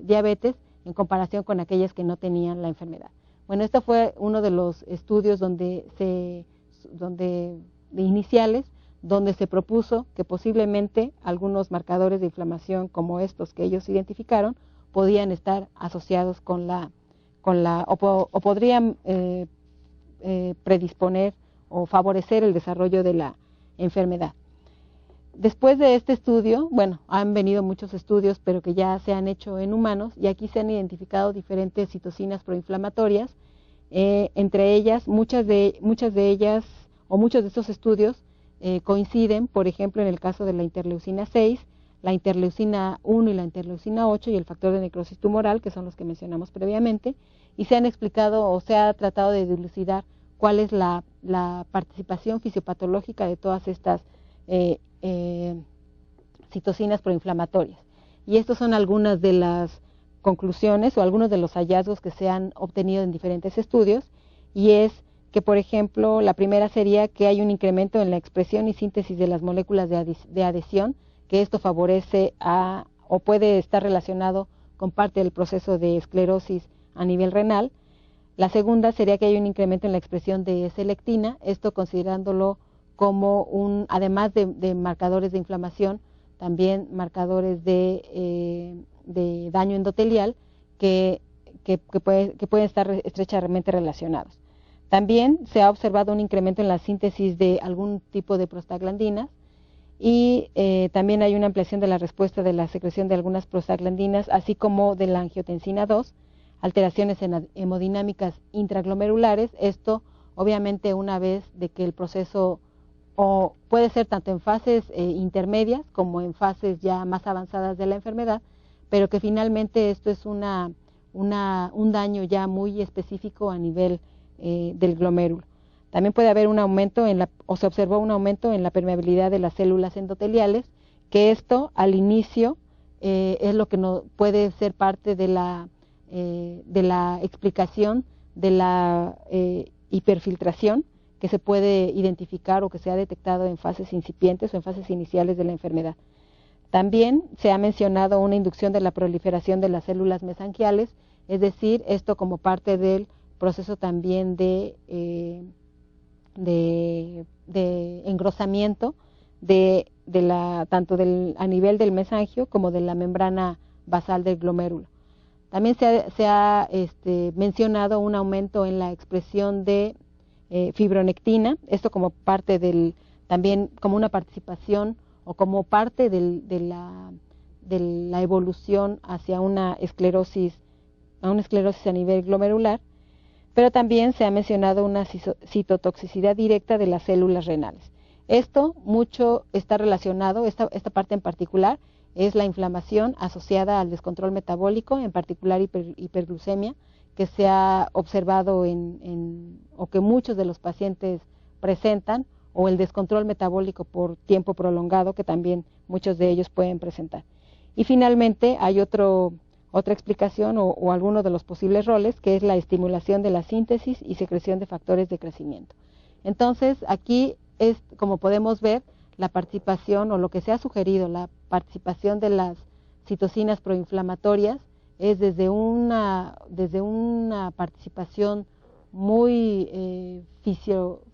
diabetes en comparación con aquellas que no tenían la enfermedad. Bueno, esto fue uno de los estudios iniciales, donde se propuso que posiblemente algunos marcadores de inflamación como estos que ellos identificaron podían estar asociados o podrían predisponer o favorecer el desarrollo de la enfermedad. Después de este estudio, bueno, han venido muchos estudios, pero que ya se han hecho en humanos, y aquí se han identificado diferentes citocinas proinflamatorias. Entre ellas, muchas de ellas, o muchos de estos estudios, coinciden, por ejemplo, en el caso de la interleucina 6, la interleucina 1 y la interleucina 8 y el factor de necrosis tumoral, que son los que mencionamos previamente, y se han explicado o se ha tratado de dilucidar cuál es la participación fisiopatológica de todas estas citocinas proinflamatorias. Y estas son algunas de las conclusiones o algunos de los hallazgos que se han obtenido en diferentes estudios, y es que, por ejemplo, la primera sería que hay un incremento en la expresión y síntesis de las moléculas de adhesión, que esto favorece o puede estar relacionado con parte del proceso de esclerosis a nivel renal. La segunda sería que hay un incremento en la expresión de S-lectina, esto considerándolo como además de marcadores de inflamación, también marcadores de daño endotelial que pueden estar estrechamente relacionados. También se ha observado un incremento en la síntesis de algún tipo de prostaglandinas, y también hay una ampliación de la respuesta de la secreción de algunas prostaglandinas, así como de la angiotensina 2, alteraciones hemodinámicas intraglomerulares. Esto obviamente una vez de que el proceso o puede ser tanto en fases intermedias como en fases ya más avanzadas de la enfermedad, pero que finalmente esto es un daño ya muy específico a nivel del glomérulo. También puede haber un aumento o se observó un aumento en la permeabilidad de las células endoteliales, que esto al inicio es lo que no puede ser parte de la explicación de la hiperfiltración que se puede identificar o que se ha detectado en fases incipientes o en fases iniciales de la enfermedad. También se ha mencionado una inducción de la proliferación de las células mesangiales, es decir, esto como parte del proceso también de engrosamiento tanto a nivel del mesangio como de la membrana basal del glomérulo. También se ha mencionado un aumento en la expresión de fibronectina, esto como parte también como una participación o como parte de la evolución hacia una esclerosis a nivel glomerular, pero también se ha mencionado una citotoxicidad directa de las células renales. Esto mucho está relacionado, esta parte en particular, es la inflamación asociada al descontrol metabólico, en particular hiperglucemia, que se ha observado o que muchos de los pacientes presentan, o el descontrol metabólico por tiempo prolongado, que también muchos de ellos pueden presentar. Y finalmente hay otra explicación o alguno de los posibles roles, que es la estimulación de la síntesis y secreción de factores de crecimiento. Entonces, aquí es, como podemos ver, la participación o lo que se ha sugerido, la participación de las citocinas proinflamatorias es desde una participación muy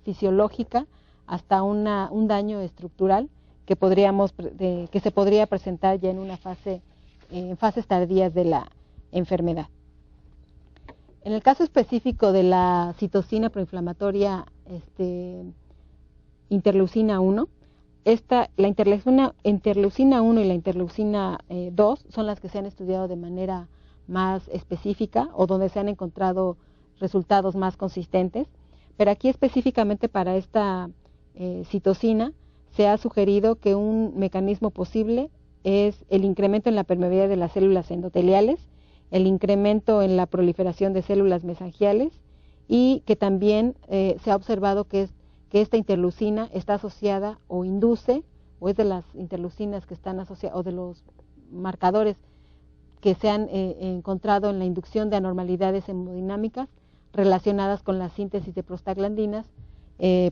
fisiológica hasta un daño estructural que se podría presentar ya en fases tardías de la enfermedad. En el caso específico de la citocina proinflamatoria interleucina 1, la interleucina 1 y la interleucina 2 son las que se han estudiado de manera más específica o donde se han encontrado resultados más consistentes, pero aquí específicamente para esta citocina se ha sugerido que un mecanismo posible es el incremento en la permeabilidad de las células endoteliales, el incremento en la proliferación de células mesangiales y que también se ha observado que esta interleucina está asociada o induce, o es de las interleucinas que están asociadas, o de los marcadores que se han encontrado en la inducción de anormalidades hemodinámicas relacionadas con la síntesis de prostaglandinas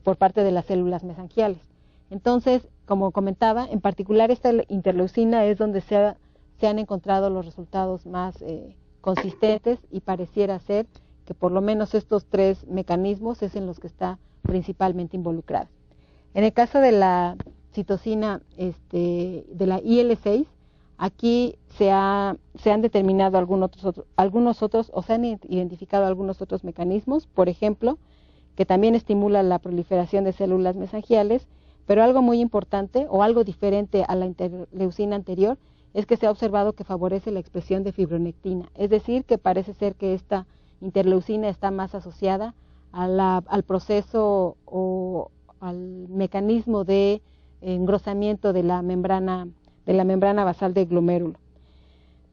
por parte de las células mesangiales. Entonces, como comentaba, en particular esta interleucina es donde se han encontrado los resultados más consistentes y pareciera ser que por lo menos estos tres mecanismos es en los que está principalmente involucrada. En el caso de la citocina de la IL-6, aquí se han determinado algunos otros o se han identificado algunos otros mecanismos, por ejemplo, que también estimula la proliferación de células mesangiales, pero algo muy importante o algo diferente a la interleucina anterior es que se ha observado que favorece la expresión de fibronectina, es decir, que parece ser que esta interleucina está más asociada al proceso o al mecanismo de engrosamiento de la membrana basal del glomérulo.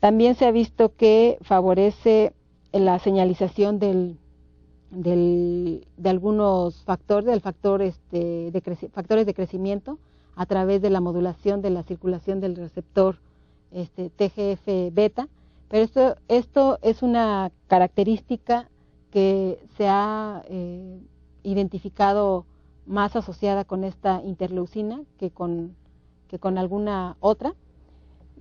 También se ha visto que favorece la señalización de algunos factores de crecimiento a través de la modulación de la circulación del receptor TGF-beta, pero esto es una característica que se ha identificado más asociada con esta interleucina que con alguna otra.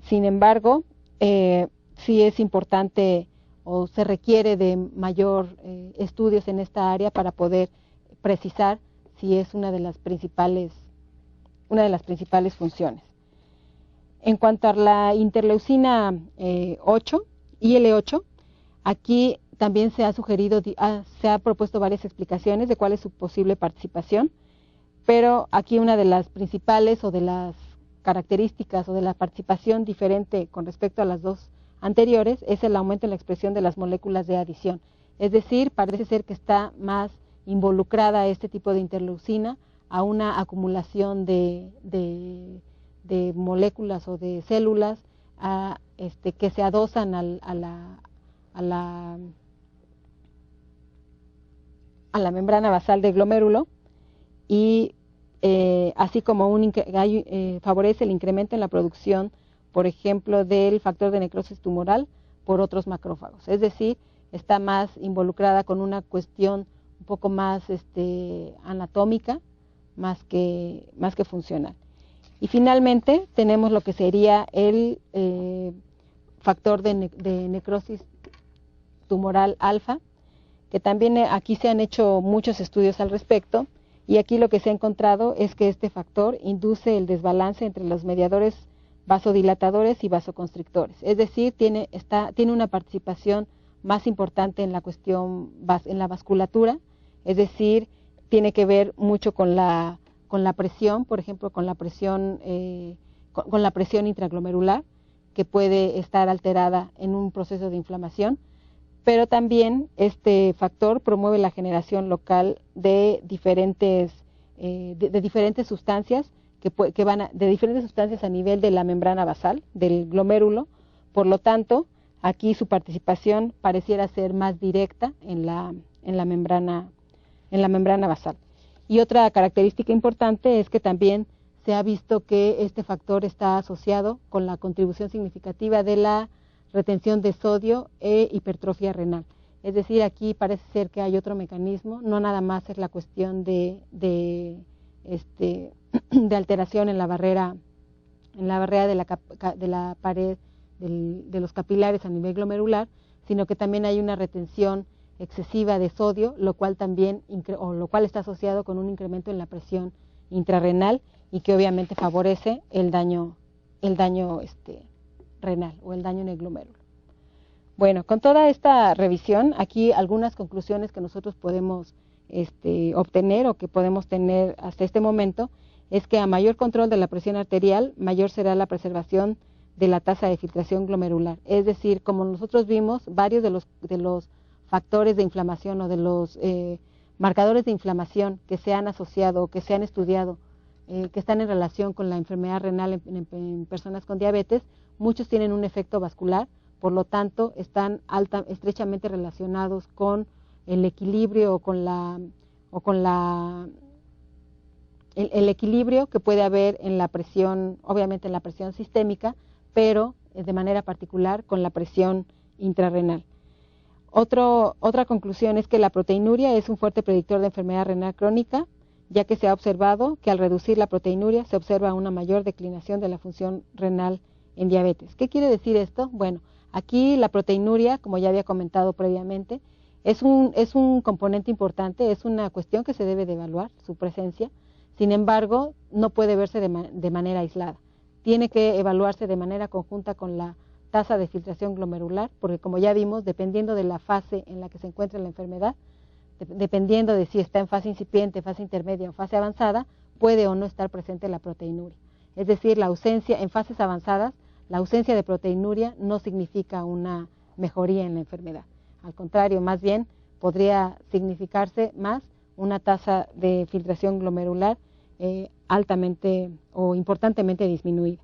Sin embargo, sí es importante o se requiere de mayor estudios en esta área para poder precisar si es una de las principales funciones. En cuanto a la interleucina 8, IL-8, aquí también se ha propuesto varias explicaciones de cuál es su posible participación, pero aquí una de las principales o de las características o de la participación diferente con respecto a las dos anteriores es el aumento en la expresión de las moléculas de adición. Es decir, parece ser que está más involucrada este tipo de interleucina a una acumulación de moléculas o de células que se adosan a la a la membrana basal del glomérulo y así como favorece el incremento en la producción, por ejemplo, del factor de necrosis tumoral por otros macrófagos. Es decir, está más involucrada con una cuestión un poco más anatómica, más que funcional. Y finalmente tenemos lo que sería el factor de necrosis tumoral alfa, que también aquí se han hecho muchos estudios al respecto, y aquí lo que se ha encontrado es que este factor induce el desbalance entre los mediadores vasodilatadores y vasoconstrictores, es decir, tiene una participación más importante en la cuestión, en la vasculatura, es decir, tiene que ver mucho con la presión, por ejemplo, con la presión intraglomerular, que puede estar alterada en un proceso de inflamación, pero también este factor promueve la generación local de diferentes sustancias de diferentes sustancias a nivel de la membrana basal del glomérulo. Por lo tanto, aquí su participación pareciera ser más directa en la membrana basal. Y otra característica importante es que también se ha visto que este factor está asociado con la contribución significativa de la retención de sodio e hipertrofia renal. Es decir, aquí parece ser que hay otro mecanismo, no nada más es la cuestión de alteración en la barrera de la pared de los capilares a nivel glomerular, sino que también hay una retención excesiva de sodio, lo cual está asociado con un incremento en la presión intrarrenal y que obviamente favorece el daño renal o el daño en el glomérulo. Bueno, con toda esta revisión, aquí algunas conclusiones que nosotros podemos obtener o que podemos tener hasta este momento es que a mayor control de la presión arterial, mayor será la preservación de la tasa de filtración glomerular. Es decir, como nosotros vimos, varios de los factores de inflamación o de los marcadores de inflamación que se han asociado o que se han estudiado, que están en relación con la enfermedad renal en personas con diabetes, muchos tienen un efecto vascular, por lo tanto están estrechamente relacionados con el equilibrio el equilibrio que puede haber en la presión, obviamente en la presión sistémica, pero de manera particular con la presión intrarrenal. Otra conclusión es que la proteinuria es un fuerte predictor de enfermedad renal crónica, ya que se ha observado que al reducir la proteinuria se observa una mayor declinación de la función renal en diabetes. ¿Qué quiere decir esto? Bueno, aquí la proteinuria, como ya había comentado previamente, es un componente importante, es una cuestión que se debe de evaluar, su presencia. Sin embargo, no puede verse de manera aislada. Tiene que evaluarse de manera conjunta con la tasa de filtración glomerular, porque como ya vimos, dependiendo de la fase en la que se encuentra la enfermedad, dependiendo de si está en fase incipiente, fase intermedia o fase avanzada, puede o no estar presente la proteinuria. Es decir, en fases avanzadas, la ausencia de proteinuria no significa una mejoría en la enfermedad. Al contrario, más bien podría significarse más una tasa de filtración glomerular altamente o importantemente disminuida.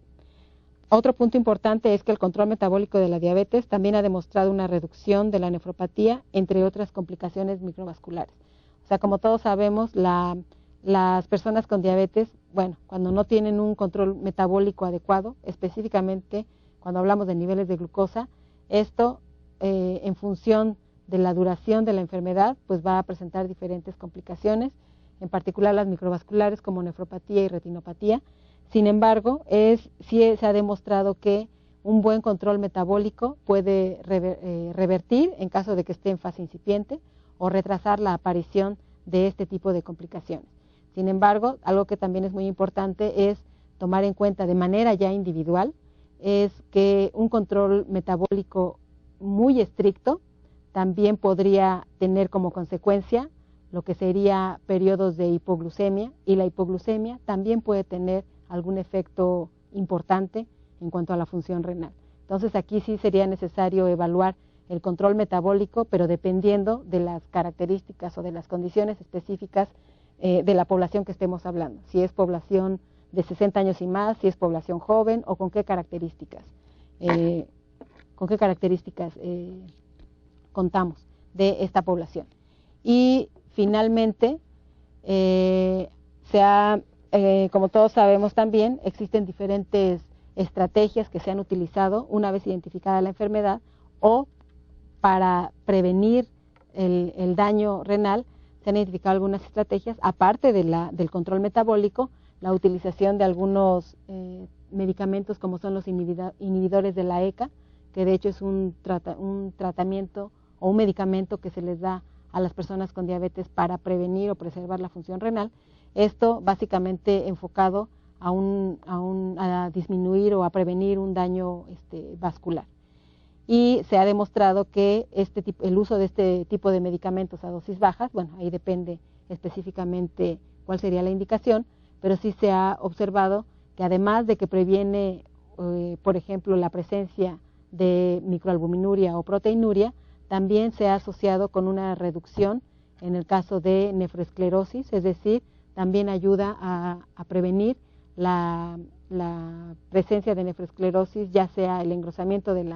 Otro punto importante es que el control metabólico de la diabetes también ha demostrado una reducción de la nefropatía, entre otras complicaciones microvasculares. O sea, como todos sabemos, las personas con diabetes, bueno, cuando no tienen un control metabólico adecuado, específicamente cuando hablamos de niveles de glucosa, esto en función de la duración de la enfermedad, pues va a presentar diferentes complicaciones, en particular las microvasculares como nefropatía y retinopatía. Sin embargo, sí se ha demostrado que un buen control metabólico puede revertir en caso de que esté en fase incipiente o retrasar la aparición de este tipo de complicaciones. Sin embargo, algo que también es muy importante es tomar en cuenta de manera ya individual, es que un control metabólico muy estricto también podría tener como consecuencia lo que sería periodos de hipoglucemia, y la hipoglucemia también puede tener algún efecto importante en cuanto a la función renal. Entonces aquí sí sería necesario evaluar el control metabólico, pero dependiendo de las características o de las condiciones específicas de la población que estemos hablando, si es población de 60 años y más, si es población joven o con qué características contamos de esta población. Y finalmente, como todos sabemos también, existen diferentes estrategias que se han utilizado una vez identificada la enfermedad o para prevenir el daño renal. Se han identificado algunas estrategias, aparte del control metabólico, la utilización de algunos medicamentos como son los inhibidores de la ECA, que de hecho es un tratamiento o un medicamento que se les da a las personas con diabetes para prevenir o preservar la función renal. Esto básicamente enfocado a disminuir o a prevenir un daño vascular. Y se ha demostrado que el uso de este tipo de medicamentos a dosis bajas, bueno, ahí depende específicamente cuál sería la indicación, pero sí se ha observado que además de que previene, por ejemplo, la presencia de microalbuminuria o proteinuria, también se ha asociado con una reducción en el caso de nefroesclerosis, es decir, también ayuda a prevenir la presencia de nefroesclerosis, ya sea el engrosamiento en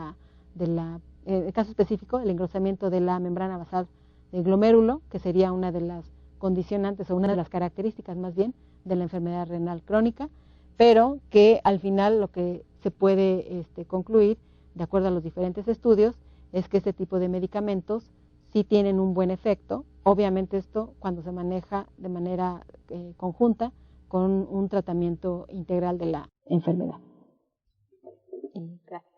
el caso específico, el engrosamiento de la membrana basal del glomérulo, que sería una de las condicionantes o una de las características más bien de la enfermedad renal crónica, pero que al final lo que se puede concluir, de acuerdo a los diferentes estudios, es que este tipo de medicamentos sí tienen un buen efecto. Obviamente esto cuando se maneja de manera conjunta con un tratamiento integral de la enfermedad. Gracias.